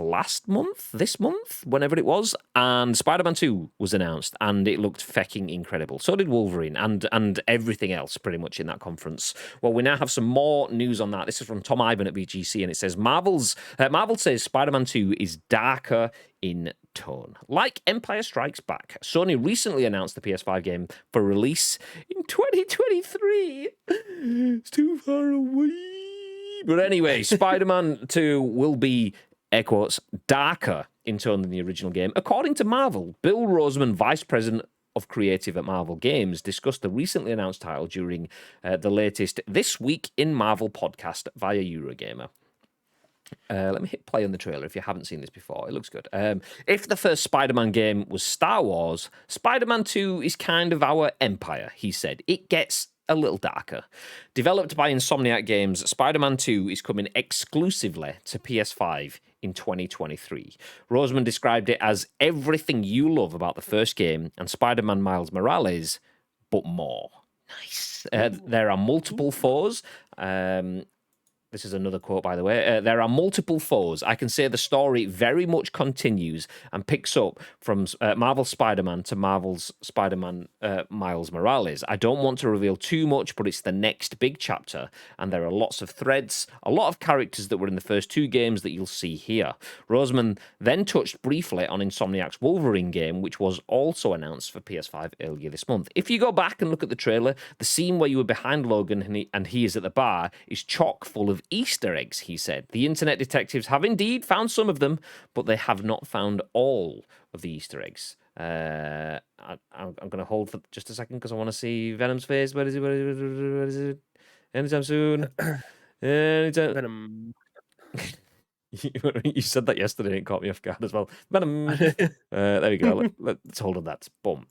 this month, whenever it was, and Spider-Man 2 was announced, and it looked fecking incredible. So did Wolverine, and everything else pretty much in that conference. Well, we now have some more news on that. This is from Tom Ivan at BGC, and it says, Marvel says Spider-Man 2 is darker, in tone. Like Empire Strikes Back, Sony recently announced the PS5 game for release in 2023. It's too far away. But anyway, Spider-Man 2 will be, air quotes, darker in tone than the original game. According to Marvel, Bill Roseman, Vice President of Creative at Marvel Games, discussed the recently announced title during the latest This Week in Marvel podcast via Eurogamer. Let me hit play on the trailer if you haven't seen this before. It looks good. If the first Spider-Man game was Star Wars, Spider-Man 2 is kind of our Empire, he said. It gets a little darker. Developed by Insomniac Games, Spider-Man 2 is coming exclusively to PS5 in 2023. Roseman described it as everything you love about the first game and Spider-Man Miles Morales, but more. Nice. There are multiple foes. This is another quote, by the way. There are multiple foes. I can say the story very much continues and picks up from Marvel's Spider-Man to Marvel's Spider-Man Miles Morales. I don't want to reveal too much, but it's the next big chapter, and there are lots of threads, a lot of characters that were in the first two games that you'll see here. Roseman then touched briefly on Insomniac's Wolverine game, which was also announced for PS5 earlier this month. If you go back and look at the trailer, the scene where you were behind Logan and he is at the bar is chock full of Easter eggs, he said. The internet detectives have indeed found some of them, but they have not found all of the Easter eggs. I'm going to hold for just a second because I want to see Venom's face. Where is it? Where is it? Anytime soon. Anytime. Venom. You said that yesterday and it caught me off guard as well. Venom. There we go. Let's hold on that. Boom.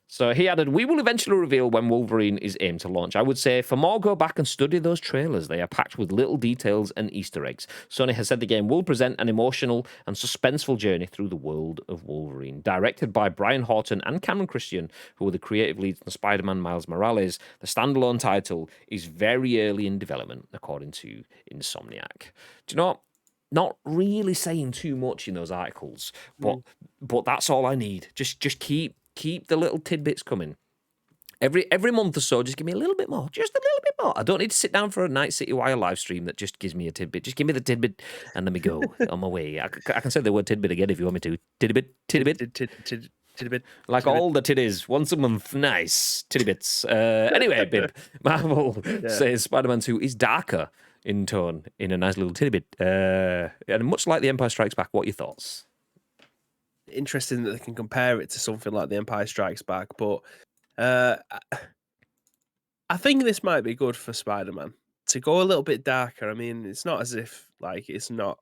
So he added, we will eventually reveal when Wolverine is aimed to launch. I would say for more, go back and study those trailers. They are packed with little details and Easter eggs. Sony has said the game will present an emotional and suspenseful journey through the world of Wolverine. Directed by Brian Horton and Cameron Christian, who are the creative leads on Spider-Man Miles Morales, the standalone title is very early in development, according to Insomniac. Do you know what? Not really saying too much in those articles, but that's all I need. Just keep the little tidbits coming. Every month or so, just give me a little bit more. Just a little bit more. I don't need to sit down for a Night City Wire live stream that just gives me a tidbit. Just give me the tidbit and let me go on my way. I can say the word tidbit again if you want me to. Tidbit. Tidbit. Like all the tiddies, once a month. Nice. Tidbits. Anyway, Bib, Marvel says Spider-Man 2 is darker in tone in a nice little tidbit. And much like The Empire Strikes Back, what are your thoughts? Interesting that they can compare it to something like The Empire Strikes Back, but I think this might be good for Spider-Man to go a little bit darker. I mean, it's not as if like it's not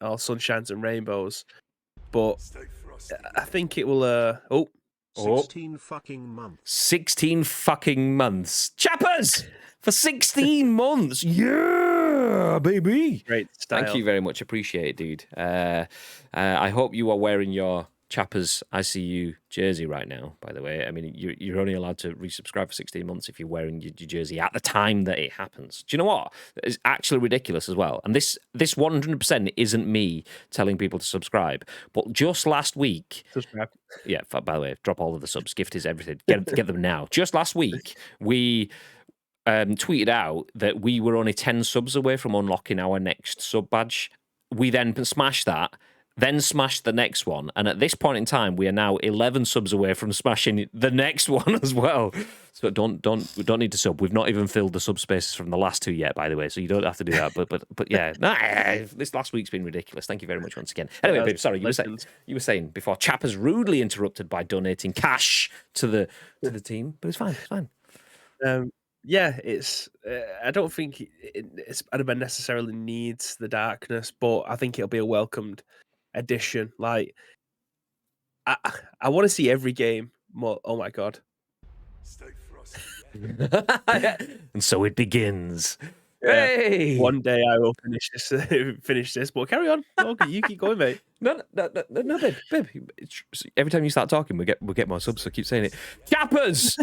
all sunshines and rainbows, but I think it will. 16 fucking months. 16 fucking months. Chappers! For 16 months. Yeah, baby. Great style. Thank you very much. Appreciate it, dude. I hope you are wearing your Chappers ICU jersey right now, by the way. I mean, you're only allowed to resubscribe for 16 months if you're wearing your jersey at the time that it happens. Do you know what? It's actually ridiculous as well. And this 100% isn't me telling people to subscribe. But just last week... Subscribe. Yeah, by the way, drop all of the subs. Gift is everything. Get them now. Just last week, we... tweeted out that we were only 10 subs away from unlocking our next sub badge. We then smashed that, then smashed the next one, and at this point in time, we are now 11 subs away from smashing the next one as well. So we don't need to sub. We've not even filled the sub spaces from the last two yet, by the way. So you don't have to do that. But yeah, this last week's been ridiculous. Thank you very much once again. Anyway, babe, sorry, you were saying before. Chappers rudely interrupted by donating cash to the team, but it's fine. It's fine. Yeah, it's. I don't think Spider-Man necessarily needs the darkness, but I think it'll be a welcomed addition. Like, I want to see every game more. Oh my god! And so it begins. Yeah. Hey, one day I will finish this. But carry on. Okay, you keep going, mate. No, babe. Every time you start talking, we get more subs. So keep saying it. Chappers.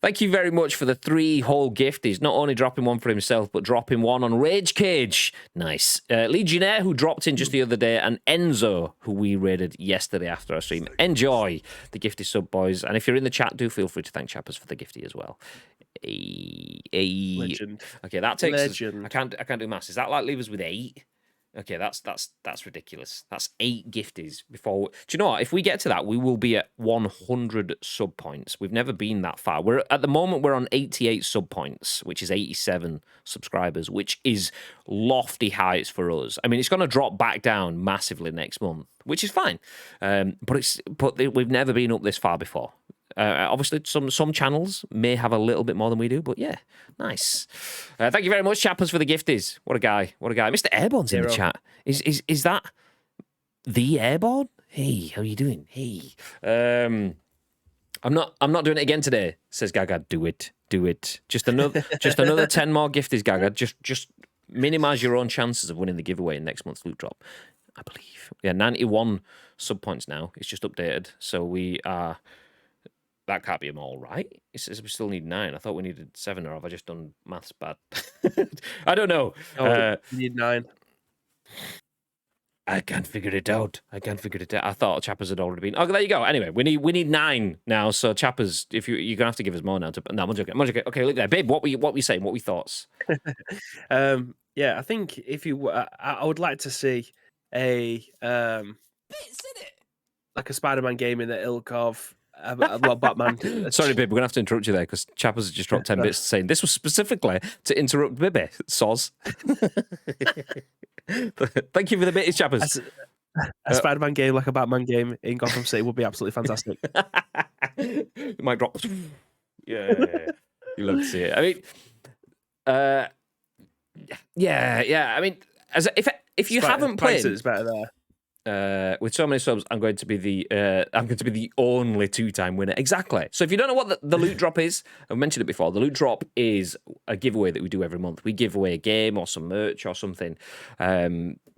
Thank you very much for the 3 whole gifties. Not only dropping one for himself, but dropping one on Rage Cage. Nice. Legionnaire, who dropped in just the other day, and Enzo, who we raided yesterday after our stream. Enjoy the gifty sub, boys. And if you're in the chat, do feel free to thank Chappers for the gifty as well. Legend. Okay, that takes Legend. us, I can't do maths. Is that like leave us with 8? Okay, that's ridiculous. That's 8 gifties before. Do you know what? If we get to that, we will be at 100 sub points. We've never been that far. We're at the moment we're on 88 sub points, which is 87 subscribers, which is lofty heights for us. I mean, it's going to drop back down massively next month, which is fine. But we've never been up this far before. Obviously, some channels may have a little bit more than we do, but yeah, nice. Thank you very much, Chappers, for the gifties. What a guy! What a guy! Mr. Airborne's in the chat. Is that the Airborne? Hey, how are you doing? Hey, I'm not doing it again today. Says Gaga. Do it. Just another 10 more gifties, Gaga. Just minimize your own chances of winning the giveaway in next month's loot drop. I believe. Yeah, 91 sub points now. It's just updated, so we are. That can't be them all, right? It says we still need 9. I thought we needed 7, or have I just done maths bad? I don't know. We need 9. I can't figure it out. I thought Chappers had already been. Oh, there you go. Anyway, we need 9 now. So Chappers, if you're gonna have to give us more now. No, I'm joking. Okay, look there, babe. What were you saying? What were your thoughts? Yeah, I think if you, I would like to see a like a Spider-Man game in the ilk of. Batman. Sorry, babe, we're gonna have to interrupt you there because Chappers has just dropped 10 bits saying this was specifically to interrupt Bibby. Soz. Thank you for the bits, Chappers. A Spider-Man game like a Batman game in Gotham City would be absolutely fantastic. Might drop. Yeah. You love to see it. I mean, yeah. I mean, if you haven't played, it's better there. With so many subs, I'm going to be the only 2-time winner. Exactly. So if you don't know what the loot drop is, I've mentioned it before. The loot drop is a giveaway that we do every month. We give away a game or some merch or something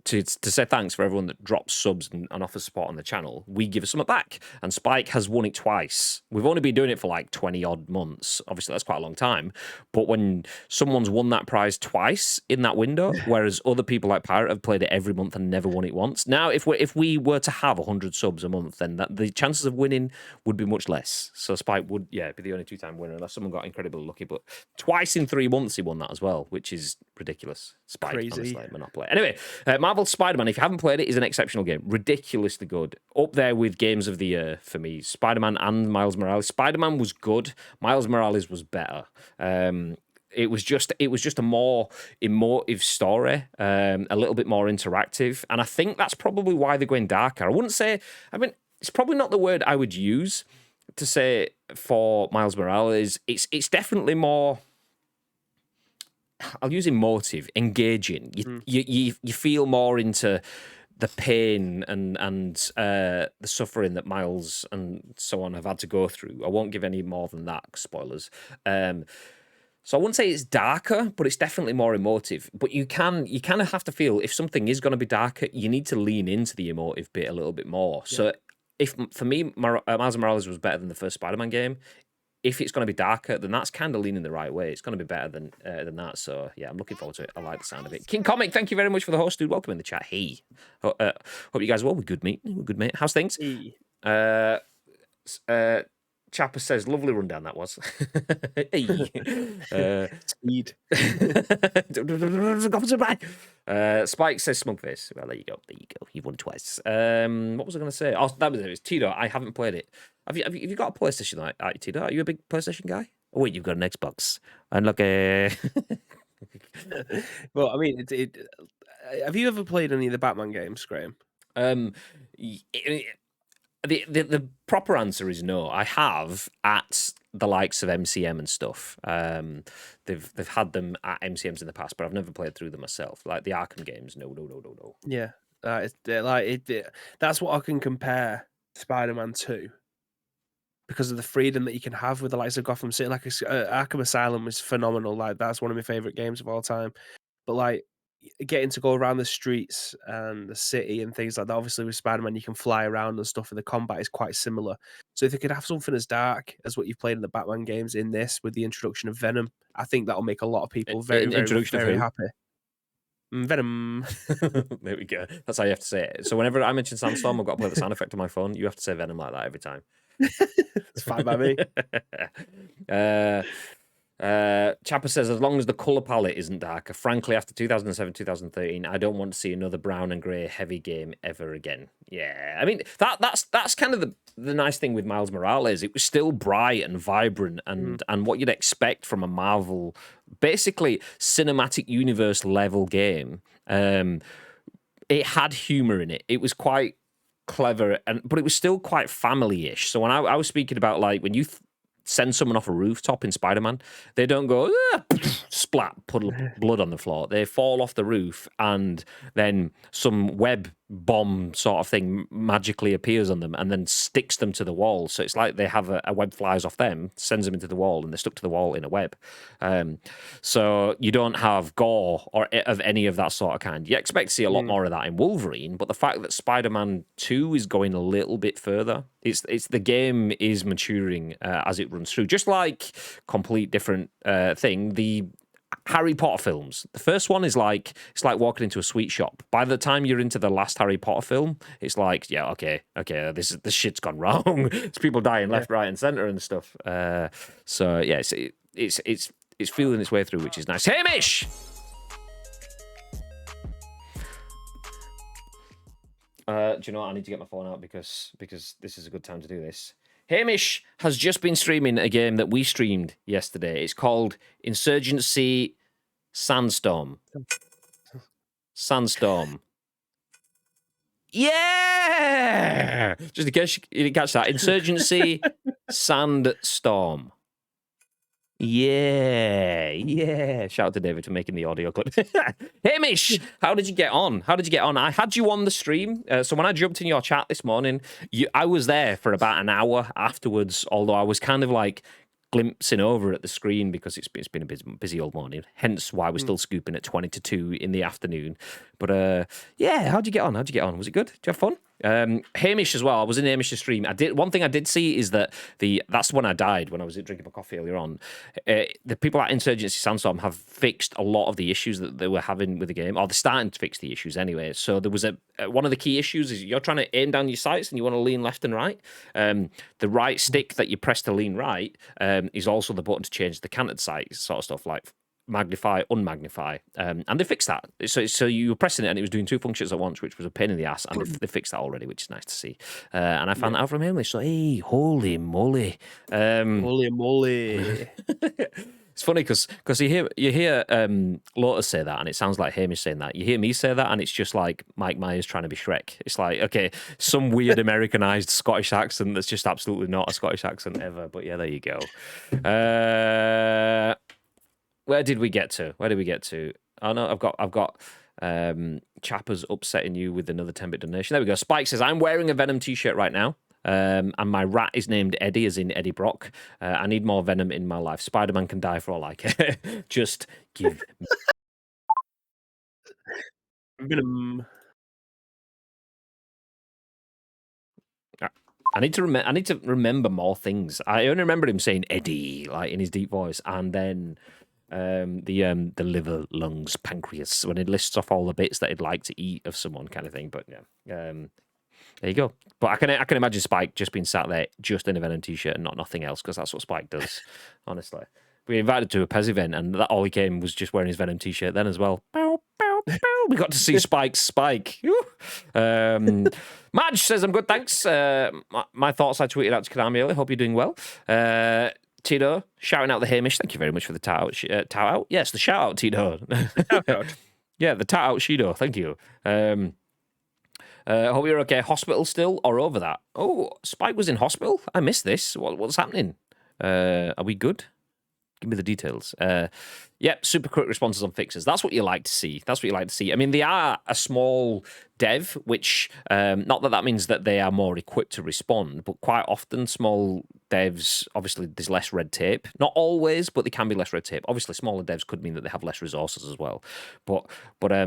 to say thanks for everyone that drops subs and offers support on the channel. We give something back, and Spike has won it twice. We've only been doing it for like 20 odd months. Obviously, that's quite a long time. But when someone's won that prize twice in that window, whereas other people like Pirate have played it every month and never won it once. Now, if we were to have 100 subs a month, then the chances of winning would be much less. So Spike would, be the only 2-time winner unless someone got incredibly lucky. But twice in 3 months he won that as well, which is ridiculous. Spike, crazy. Honestly, Monopoly. Anyway, Marvel's Spider-Man, if you haven't played it, is an exceptional game. Ridiculously good. Up there with games of the year for me. Spider-Man and Miles Morales. Spider-Man was good. Miles Morales was better. It was just a more emotive story, a little bit more interactive, and I think that's probably why they're going darker. It's probably not the word I would use to say for Miles Morales. It's definitely more. I'll use emotive, engaging. You feel more into the pain and the suffering that Miles and so on have had to go through. I won't give any more than that. Spoilers. So I wouldn't say it's darker, but it's definitely more emotive. But you kind of have to feel if something is going to be darker, you need to lean into the emotive bit a little bit more. Yeah. So for me, Miles Morales was better than the first Spider-Man game. If it's going to be darker, then that's kind of leaning the right way. It's going to be better than that. So yeah, I'm looking forward to it. I like the sound of it. King Comic, thank you very much for the host, dude. Welcome in the chat. Hey, hope you guys are well. We're good, mate. How's things? Hey. Chapper says, lovely rundown that was. Speed. Spike says, Smugface. Well, there you go. You've won twice. What was I going to say? Oh, that was it. It was Tito. I haven't played it. Have you got a PlayStation, like Tito? Are you a big PlayStation guy? Oh, wait, you've got an Xbox. And look, well, I mean, have you ever played any of the Batman games, Graham? The proper answer is no. I have at the likes of MCM and stuff. They've had them at MCMs in the past, but I've never played through them myself. Like the Arkham games, no. Yeah, that's what I can compare Spider-Man to, because of the freedom that you can have with the likes of Gotham City. Like Arkham Asylum was phenomenal. Like that's one of my favorite games of all time. But like getting to go around the streets and the city and things like that. Obviously, with Spider-Man, you can fly around and stuff, and the combat is quite similar. So if they could have something as dark as what you've played in the Batman games in this, with the introduction of Venom, I think that'll make a lot of people very happy. Venom. There we go. That's how you have to say it. So whenever I mention Sandstorm, I've got to play the sound effect on my phone. You have to say Venom like that every time. It's fine by me. Chapper says, as long as the colour palette isn't darker, frankly, after 2007, 2013, I don't want to see another brown and grey heavy game ever again. Yeah, I mean, that's kind of the nice thing with Miles Morales. It was still bright and vibrant and what you'd expect from a Marvel, basically cinematic universe level game. It had humour in it. It was quite clever, but it was still quite family-ish. So when I was speaking about, like, when you send someone off a rooftop in Spider-Man, they don't go splat, puddle of blood on the floor. They fall off the roof, and then some web bomb sort of thing magically appears on them and then sticks them to the wall. So it's like they have a web flies off them, sends them into the wall, and they're stuck to the wall in a web. So you don't have gore or of any of that sort of kind. You expect to see a lot more of that in Wolverine, but the fact that Spider-Man 2 is going a little bit further, it's the game is maturing as it runs through. Just like complete different thing, the Harry Potter films. The first one is like, it's like walking into a sweet shop. By the time you're into the last Harry Potter film, it's like, yeah, okay, this shit's gone wrong. There's people dying left, right, and center and stuff. So yeah, it's feeling its way through, which is nice. Hamish! Do you know what? I need to get my phone out because this is a good time to do this. Hamish has just been streaming a game that we streamed yesterday. It's called Insurgency Sandstorm. Sandstorm. Yeah! Just in case you didn't catch that. Insurgency Sandstorm. Yeah. Shout out to David for making the audio clip. Hamish, how did you get on? I had you on the stream. So when I jumped in your chat this morning, I was there for about an hour afterwards, although I was kind of like glimpsing over at the screen because it's been a busy old morning, hence why we're still scooping at 20 to 2 in the afternoon. But yeah, how'd you get on? Was it good? Did you have fun? Hamish as well. I was in Hamish's stream. One thing I did see is that that's when I died, when I was drinking my coffee earlier on. The people at Insurgency Sandstorm have fixed a lot of the issues that they were having with the game, or they're starting to fix the issues anyway. So there was one of the key issues is you're trying to aim down your sights and you want to lean left and right. The right stick that you press to lean right is also the button to change the canted sight, sort of stuff like magnify, unmagnify, and they fixed that. So you were pressing it and it was doing two functions at once, which was a pain in the ass, and they fixed that already, which is nice to see. And I found that out from Emily. So hey, holy moly, Holy moly! It's funny because you hear Lotus say that, and it sounds like Hamish saying that. You hear me say that, and it's just like Mike Myers trying to be Shrek. It's like, okay, some weird Americanized Scottish accent that's just absolutely not a Scottish accent ever. But yeah, there you go. Where did we get to? Oh no, I've got Chappers upsetting you with another 10-bit donation. There we go. Spike says, I'm wearing a Venom t-shirt right now. And my rat is named Eddie, as in Eddie Brock. I need more Venom in my life. Spider-Man can die for all I care. Just give me... Venom. I need to remember more things. I only remember him saying Eddie, like in his deep voice, and then the liver, lungs, pancreas, when it lists off all the bits that he'd like to eat of someone, kind of thing. But yeah, there you go. But I can imagine Spike just being sat there just in a Venom t-shirt and nothing else, because that's what Spike does. Honestly, we invited to a Pez event, and all he came was just wearing his Venom t-shirt then as well. Bow, bow, bow. We got to see Spike's Spike. Madge says, I'm good, thanks. My thoughts I tweeted out to Konami earlier. Hope you're doing well. Tito, shouting out the Hamish. Thank you very much for the tout out. Yes, the shout out, Tito. Yeah, the tout out, Shido. Thank you. Hope you're okay. Hospital still or over that? Oh, Spike was in hospital? I missed this. What's happening? Are we good? Give me the details. Yep, super quick responses on fixes. That's what you like to see. I mean, they are a small dev, which, not that means that they are more equipped to respond, but quite often small devs, obviously there's less red tape. Not always, but they can be less red tape. Obviously, smaller devs could mean that they have less resources as well. But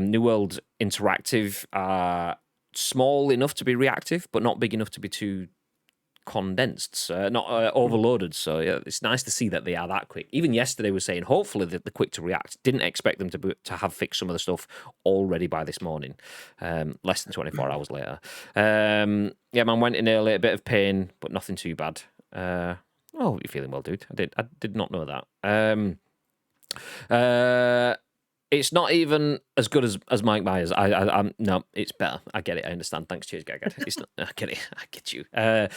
New World Interactive are small enough to be reactive, but not big enough to be too condensed, not overloaded. So yeah, it's nice to see that they are that quick. Even yesterday was saying hopefully that they're quick to react. Didn't expect them to have fixed some of the stuff already by this morning, less than 24 hours later. Yeah, man, went in early, a bit of pain, but nothing too bad. Oh, you're feeling well, dude. I did not know that. It's not even as good as Mike Myers. I'm no, it's better. I get it. I understand. Thanks, cheers, Gaggad. It's not. I get it. I get you. The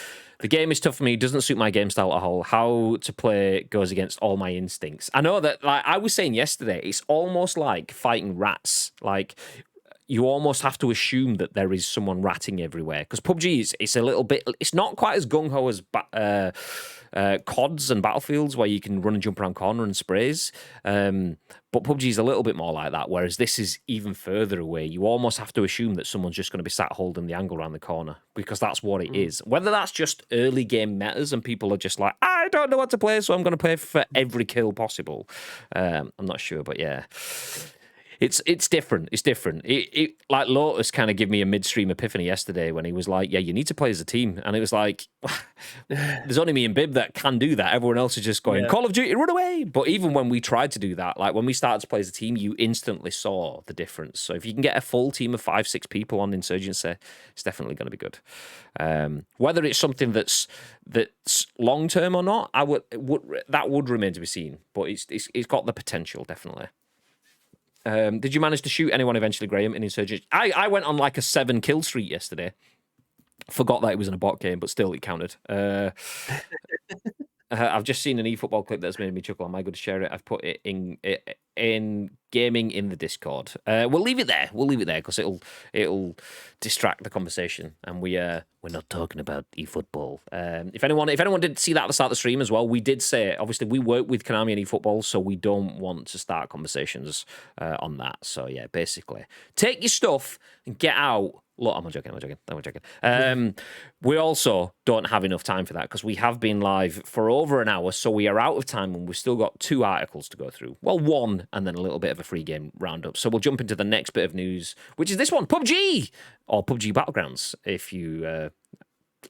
game is tough for me. Doesn't suit my game style at all. How to play goes against all my instincts. I know that. Like I was saying yesterday, it's almost like fighting rats. Like you almost have to assume that there is someone ratting everywhere because PUBG it's a little bit. It's not quite as gung ho as CODs and Battlefields where you can run and jump around corner and sprays. But PUBG is a little bit more like that, whereas this is even further away. You almost have to assume that someone's just going to be sat holding the angle around the corner because that's what it is. Whether that's just early game metas and people are just like, I don't know what to play, so I'm going to play for every kill possible. I'm not sure, but yeah. It's different. It's different. It like Lotus kind of gave me a midstream epiphany yesterday when he was like, "Yeah, you need to play as a team," and it was like, "There's only me and Bib that can do that. Everyone else is just going Call of Duty, run away." But even when we tried to do that, like when we started to play as a team, you instantly saw the difference. So if you can get a full team of 5-6 people on Insurgency, it's definitely going to be good. Whether it's something that's long term or not, that would remain to be seen. But it's got the potential, definitely. Did you manage to shoot anyone eventually, Graham, in Insurgent? I went on like a 7 kill streak yesterday. Forgot that it was in a bot game, but still it counted. I've just seen an eFootball clip that's made me chuckle. Am I going to share it? I've put it in gaming in the Discord. We'll leave it there. We'll leave it there because it'll distract the conversation, and we're not talking about eFootball. If anyone did see that at the start of the stream as well, we did say obviously we work with Konami and eFootball, so we don't want to start conversations on that. So yeah, basically, take your stuff and get out. Look, I'm joking. We also don't have enough time for that because we have been live for over an hour, so we are out of time and we've still got 2 articles to go through. Well, 1 and then a little bit of a free game roundup. So we'll jump into the next bit of news, which is this one, PUBG, or PUBG Battlegrounds, if you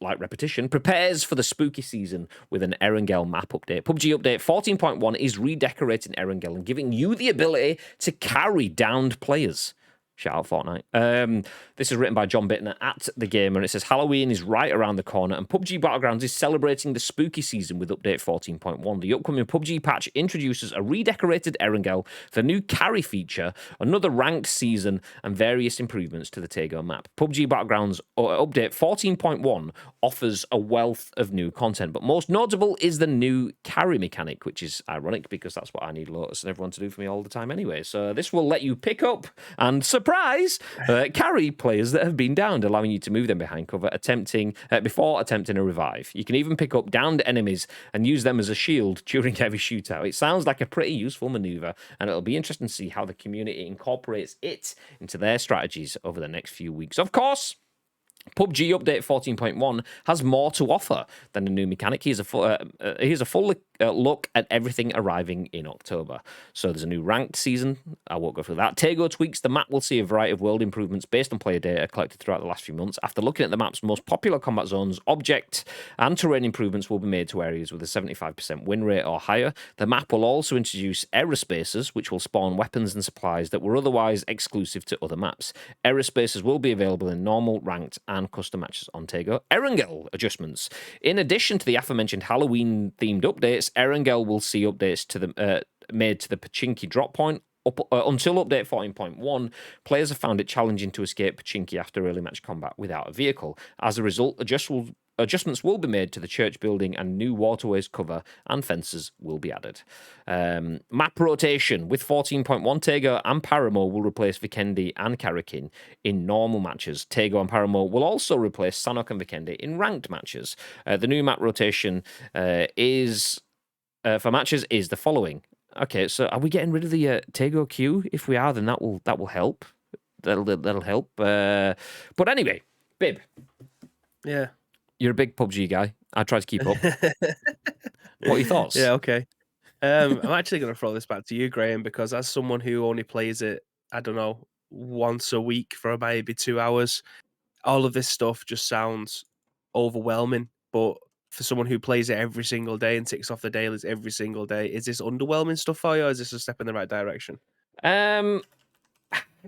like repetition, prepares for the spooky season with an Erangel map update. PUBG Update 14.1 is redecorating Erangel and giving you the ability to carry downed players. Shout out Fortnite. This is written by John Bittner at The Gamer, and it says Halloween is right around the corner, and PUBG Battlegrounds is celebrating the spooky season with Update 14.1. The upcoming PUBG patch introduces a redecorated Erangel, the new carry feature, another ranked season, and various improvements to the Tego map. PUBG Battlegrounds Update 14.1 offers a wealth of new content, but most notable is the new carry mechanic, which is ironic because that's what I need Lotus and everyone to do for me all the time anyway. So this will let you pick up and surprise carry players that have been downed, allowing you to move them behind cover before attempting a revive. You can even pick up downed enemies and use them as a shield during every shootout. It sounds like a pretty useful maneuver, and it'll be interesting to see how the community incorporates it into their strategies over the next few weeks. Of course, PUBG Update 14.1 has more to offer than a new mechanic. Here's a full look at everything arriving in October. So there's a new ranked season. I won't go through that. Tego tweaks the map will see a variety of world improvements based on player data collected throughout the last few months. After looking at the map's most popular combat zones, object and terrain improvements will be made to areas with a 75% win rate or higher. The map will also introduce error spaces, which will spawn weapons and supplies that were otherwise exclusive to other maps. Error spaces will be available in normal, ranked, and custom matches on Tego. Erangel adjustments. In addition to the aforementioned Halloween-themed updates, Erangel will see updates to the made to the Pachinki drop point. Until update 14.1, players have found it challenging to escape Pachinki after early match combat without a vehicle. As a result, adjustments will be made to the church building and new waterways cover and fences will be added. Map rotation. With 14.1, Tego and Paramo will replace Vikendi and Karakin in normal matches. Tego and Paramo will also replace Sanok and Vikendi in ranked matches. The new map rotation for matches is the following. Okay, so are we getting rid of the Tego queue? If we are, then that will help. That'll help. But anyway, Bib. Yeah. You're a big PUBG guy. I try to keep up. What are your thoughts? Yeah, okay. I'm actually going to throw this back to you, Graham, because as someone who only plays it, I don't know, once a week for maybe 2 hours, all of this stuff just sounds overwhelming. But for someone who plays it every single day and ticks off the dailies every single day, is this underwhelming stuff for you, or is this a step in the right direction?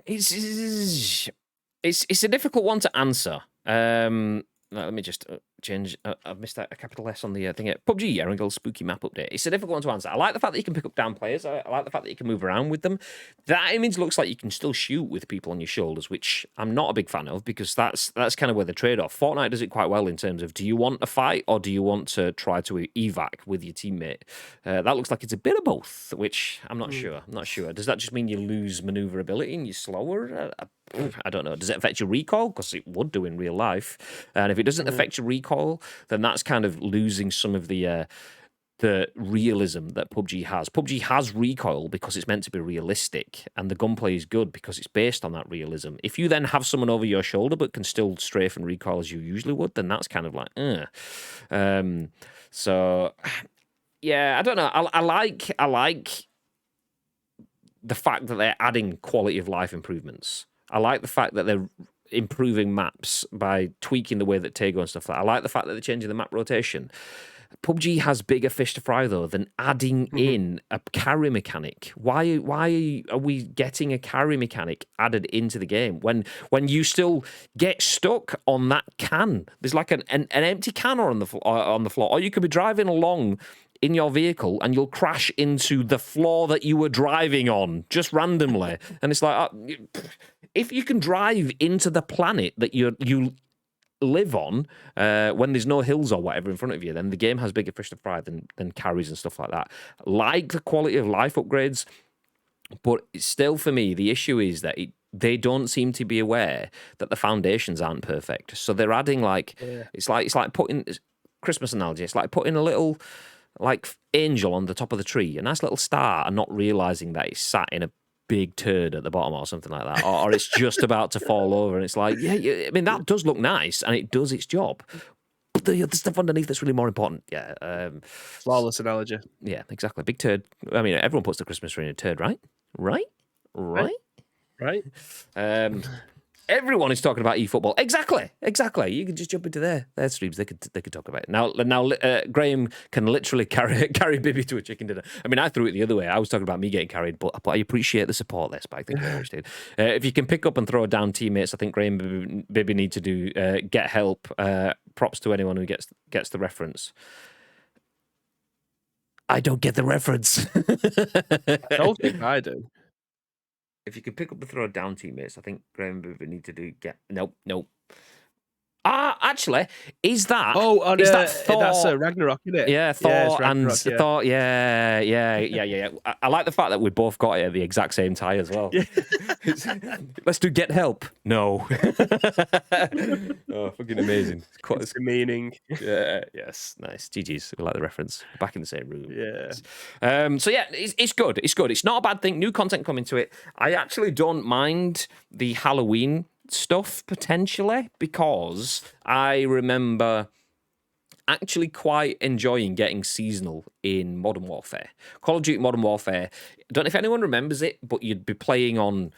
It's a difficult one to answer. Let me just change. I've missed a capital S on the thing. PUBG Erangel spooky map update. It's a difficult one to answer. I like the fact that you can pick up down players. I like the fact that you can move around with them. That image looks like you can still shoot with people on your shoulders, which I'm not a big fan of because that's kind of where the trade-off. Fortnite does it quite well in terms of do you want a fight or do you want to try to evac with your teammate? That looks like it's a bit of both, which I'm not sure. I'm not sure. Does that just mean you lose maneuverability and you're slower? I don't know. Does it affect your recoil? Because it would do in real life. And if it doesn't affect your recoil, then that's kind of losing some of the realism that PUBG has. PUBG has recoil because it's meant to be realistic, and the gunplay is good because it's based on that realism. If you then have someone over your shoulder but can still strafe and recoil as you usually would, then that's kind of like, so yeah, I don't know. I like the fact that they're adding quality of life improvements. I like the fact that they're improving maps by tweaking the way that Tego and stuff like that. I like the fact that they're changing the map rotation. PUBG has bigger fish to fry, though, than adding in a carry mechanic. Why are we getting a carry mechanic added into the game when you still get stuck on that can? There's like an empty can on the floor, or you could be driving along in your vehicle and you'll crash into the floor that you were driving on just randomly. And it's like, if you can drive into the planet that you live on when there's no hills or whatever in front of you, then the game has bigger fish to fry than carries and stuff like that. Like the quality of life upgrades, but still for me, the issue is that they don't seem to be aware that the foundations aren't perfect. So they're adding it's like putting Christmas analogy. It's like putting a little angel on the top of the tree, a nice little star, and not realizing that it's sat in a big turd at the bottom or something like that, or it's just about to fall over, and it's like, I mean, that does look nice and it does its job, but the stuff underneath that's really more important. Flawless analogy. Yeah, exactly. Big turd. I mean, everyone puts the Christmas tree in a turd, right? Everyone is talking about eFootball. Exactly. You can just jump into their streams. They could talk about it. Now, Graham can literally carry Bibby to a chicken dinner. I mean, I threw it the other way. I was talking about me getting carried, but I appreciate the support there, Spike. Thank you very much, dude. If you can pick up and throw down teammates, I think Graham and Bibby need to do get help. Props to anyone who gets the reference. I don't get the reference. I don't think I do. If you could pick up and throw down teammates, I think Graham and Bibby need to do get. Nope. Actually, is that? Is that Thor? That's Ragnarok, isn't it? Yeah, Thor and Ragnarok, Thor. Yeah. I like the fact that we both got it at the exact same time as well. Yeah. Let's do get help. No. Oh, fucking amazing. It's the meaning. Yeah. Yes. Nice. GG's. We like the reference. Back in the same room. Yeah. So yeah, it's good. It's good. It's not a bad thing. New content coming to it. I actually don't mind the Halloween stuff potentially, because I remember actually quite enjoying getting seasonal in Modern Warfare. Call of Duty Modern Warfare, I don't know if anyone remembers it, but you'd be playing on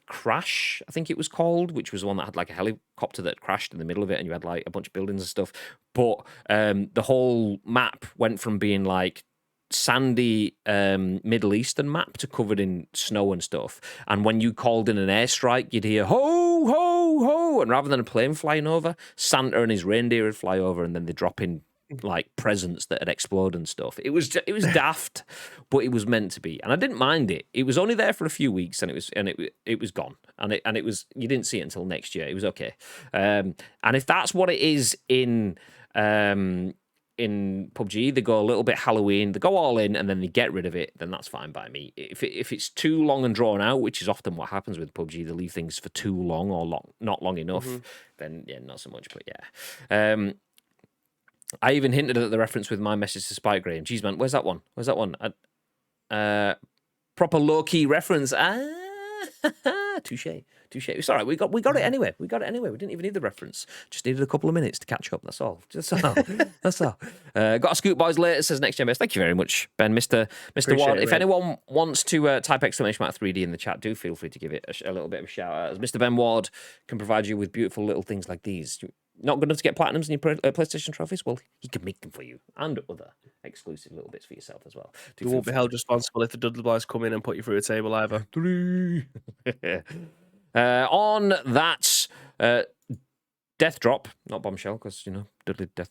Crash, I think it was called, which was one that had like a helicopter that crashed in the middle of it and you had like a bunch of buildings and stuff. But the whole map went from being like sandy Middle Eastern map to covered in snow and stuff. And when you called in an airstrike, you'd hear ho, ho, ho. And rather than a plane flying over, Santa and his reindeer would fly over and then they'd drop in like presents that had exploded and stuff. It was daft, but it was meant to be. And I didn't mind it. It was only there for a few weeks and it was gone. And it was, you didn't see it until next year. It was okay. And if that's what it is in PUBG, they go a little bit Halloween, they go all in, and then they get rid of it, then that's fine by me. If it's too long and drawn out, which is often what happens with PUBG, they leave things for too long or not long enough, then yeah, not so much. But yeah, I even hinted at the reference with my message to Spike Graham. Jeez, man, where's that one? Proper low key reference. Touche. It's all right. We got it anyway. We didn't even need the reference. Just needed a couple of minutes to catch up. That's all. That's all. Got a Scoot Boys later, says Next Gen Best. Thank you very much, Ben. Mr. Ward. If anyone wants to type exclamation mark 3D in the chat, do feel free to give it a little bit of a shout out. As Mr. Ben Ward can provide you with beautiful little things like these. Not good enough to get platinums in your PlayStation trophies? Well, he can make them for you and other exclusive little bits for yourself as well. You won't be held responsible if the Dudley Boys come in and put you through a table either. 3. On that Death drop, not bombshell, because, Dudley Death.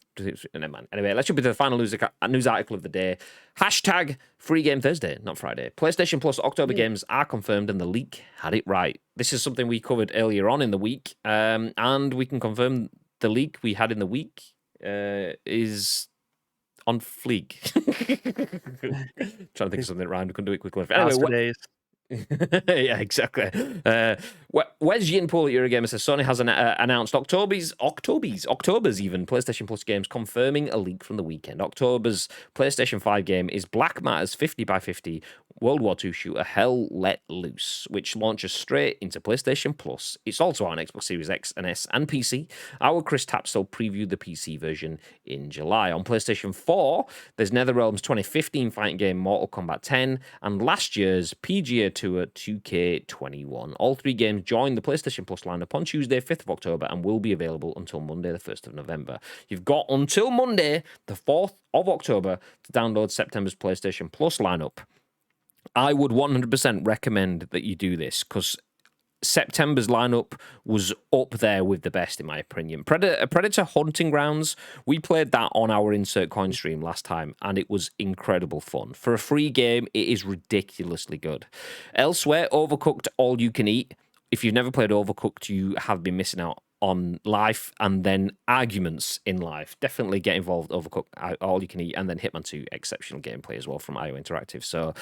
Never mind. Anyway, let's jump into the final news article of the day. Hashtag Free Game Thursday, not Friday. PlayStation Plus October games are confirmed, and the leak had it right. This is something we covered earlier on in the week, and we can confirm the leak we had in the week is on fleek. Trying to think of something rhymed. We couldn't do it quickly. Anyway, yeah, exactly. Wes Yinpool at Eurogamer says Sony has announced October's even PlayStation Plus games, confirming a leak from the weekend. October's PlayStation 5 game is Black Matter's 50x50 World War II shooter Hell Let Loose, which launches straight into PlayStation Plus. It's also on Xbox Series X and S and PC. Our Chris Tapsell previewed the PC version in July. On PlayStation 4, there's NetherRealm's 2015 fighting game Mortal Kombat 10 and last year's PGA Tour 2K21. All three games join the PlayStation Plus lineup on Tuesday, 5th of October, and will be available until Monday, the 1st of November. You've got until Monday, the 4th of October, to download September's PlayStation Plus lineup. I would 100% recommend that you do this, because September's lineup was up there with the best, in my opinion. Predator Hunting Grounds, we played that on our Insert Coin stream last time, and it was incredible fun. For a free game, it is ridiculously good. Elsewhere, Overcooked All You Can Eat. If you've never played Overcooked, you have been missing out on life and then arguments in life. Definitely get involved, Overcooked All You Can Eat, and then Hitman 2, exceptional gameplay as well from IO Interactive. So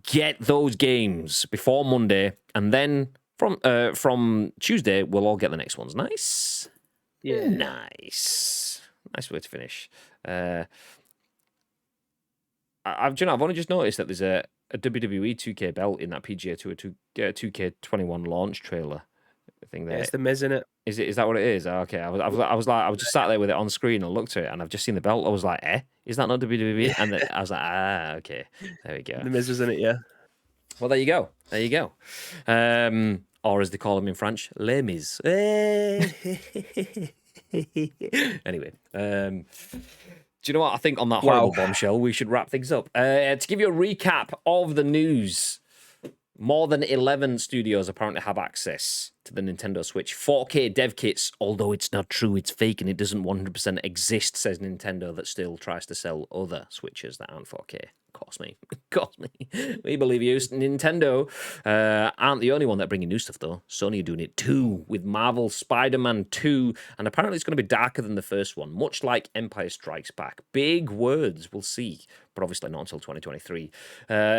get those games before Monday, and then from Tuesday, we'll all get the next ones. Nice? Yeah. Nice way to finish. I've only just noticed that there's a WWE 2K belt in that PGA Tour 2K21 launch trailer thing there. Yeah, it's the Miz, in it. Is that what it is? Okay, I was just sat there with it on screen and looked at it, and I've just seen the belt. I was like, is that not WWE? And then I was like, okay, there we go. The Miz was in it, yeah. Well, there you go. Or as they call him in French, Les Mis. Anyway, do you know what? I think on that horrible bombshell, we should wrap things up. To give you a recap of the news, more than 11 studios apparently have access to the Nintendo Switch 4K dev kits, although it's not true, it's fake, and it doesn't 100% exist, says Nintendo, that still tries to sell other Switches that aren't 4K. Cost me. We believe you. Nintendo aren't the only one that are bringing new stuff, though. Sony are doing it too, with Marvel Spider-Man 2, and apparently it's going to be darker than the first one, much like Empire Strikes Back. Big words, we'll see, but obviously not until 2023.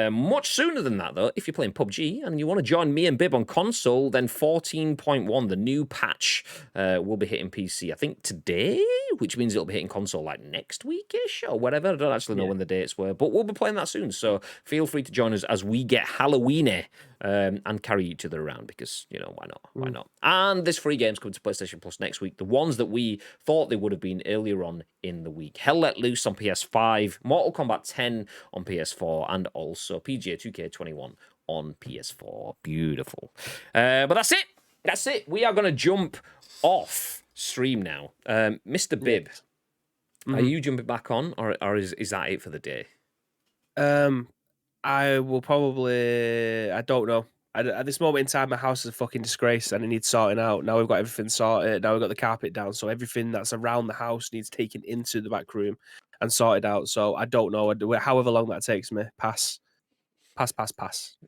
Much sooner than that, though, if you're playing PUBG and you want to join me and Bib on console, then 14.1, the new patch, will be hitting PC, I think today, which means it'll be hitting console like next week-ish or whatever. I don't actually know when the dates were, but we'll be playing that soon, so feel free to join us as we get Halloween-y and carry each other around, because, why not? And this free game's coming to PlayStation Plus next week, the ones that we thought they would have been earlier on in the week. Hell Let Loose on PS5, Mortal Kombat 10 on PS4, and also PGA 2K21 on PS4. Beautiful. But that's it. We are going to jump off stream now. Mr. Bib, are you jumping back on, or is that it for the day? I will probably... I don't know. At this moment in time, my house is a fucking disgrace and it needs sorting out. Now we've got everything sorted. Now we've got the carpet down. So everything that's around the house needs taken into the back room and sorted out. So I don't know. However long that takes me. Pass.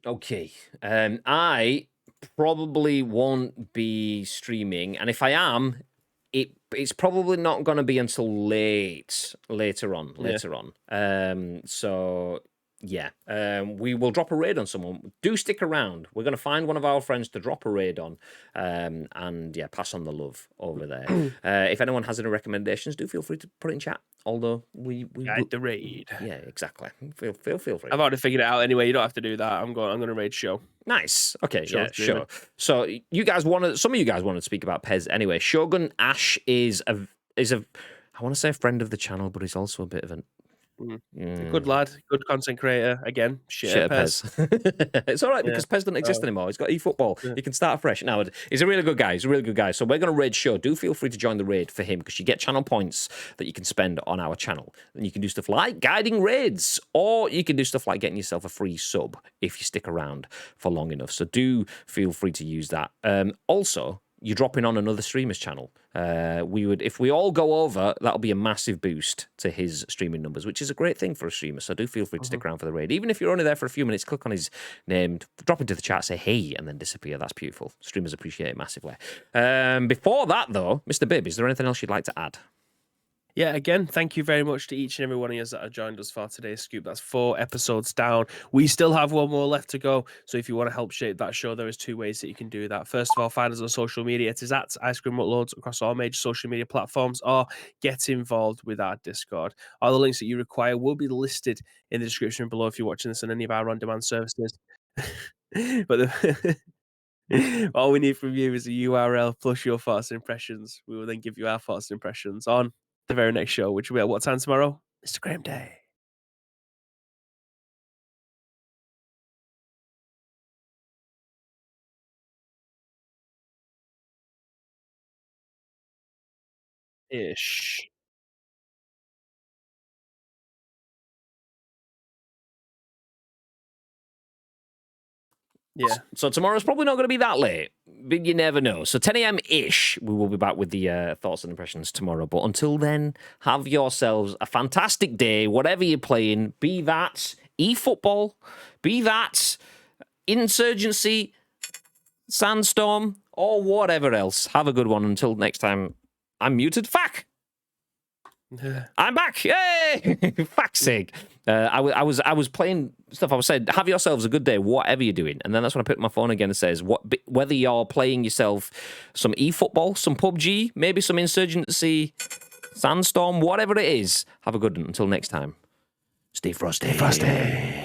Okay. I probably won't be streaming. And if I am, it's probably not going to be until later on. So... yeah, we will drop a raid on someone. Do stick around. We're going to find one of our friends to drop a raid on, and pass on the love over there. If anyone has any recommendations, do feel free to put it in chat. Although we guide the raid. Yeah, exactly. Feel free. I've already figured it out anyway. You don't have to do that. I'm going to raid Show. Nice. Okay, sure. So some of you guys wanted to speak about Pez anyway. Shogun Ash is a I want to say a friend of the channel, but he's also a bit of an good lad, good content creator. Again, shit Pez. It's all right because Pez doesn't exist anymore. He's got eFootball. He can start fresh. Now, he's a really good guy. So we're going to raid Show. Do feel free to join the raid for him, because you get channel points that you can spend on our channel. And you can do stuff like guiding raids, or you can do stuff like getting yourself a free sub if you stick around for long enough. So do feel free to use that. Also, you're dropping on another streamer's channel. If we all go over, that'll be a massive boost to his streaming numbers, which is a great thing for a streamer. So do feel free to stick around for the raid. Even if you're only there for a few minutes, click on his name, drop into the chat, say hey, and then disappear. That's beautiful. Streamers appreciate it massively. Before that, though, Mr. Bibb, is there anything else you'd like to add? Yeah, again, thank you very much to each and every one of you that have joined us for today's Scoop. That's 4 episodes down. We still have one more left to go. So if you want to help shape that show, there is 2 ways that you can do that. First of all, find us on social media. It is at Ice Cream Uploads across all major social media platforms, or get involved with our Discord. All the links that you require will be listed in the description below if you're watching this on any of our on-demand services. But all we need from you is a URL plus your thoughts and impressions. We will then give you our thoughts and impressions on the very next show, which will be at what time tomorrow? Mr. Graham Day. Ish. Yeah. So tomorrow's probably not going to be that late, but you never know. So 10 a.m.-ish, we will be back with the thoughts and impressions tomorrow. But until then, have yourselves a fantastic day, whatever you're playing, be that eFootball, be that Insurgency, Sandstorm, or whatever else. Have a good one. Until next time, I'm muted. Fuck! I'm back! Yay! Fuck's sake! I was playing stuff. I was saying, have yourselves a good day, whatever you're doing. And then that's when I pick my phone again and says, whether you're playing yourself some eFootball, some PUBG, maybe some Insurgency, Sandstorm, whatever it is. Have a good one. Until next time. Stay frosty. Stay frosty.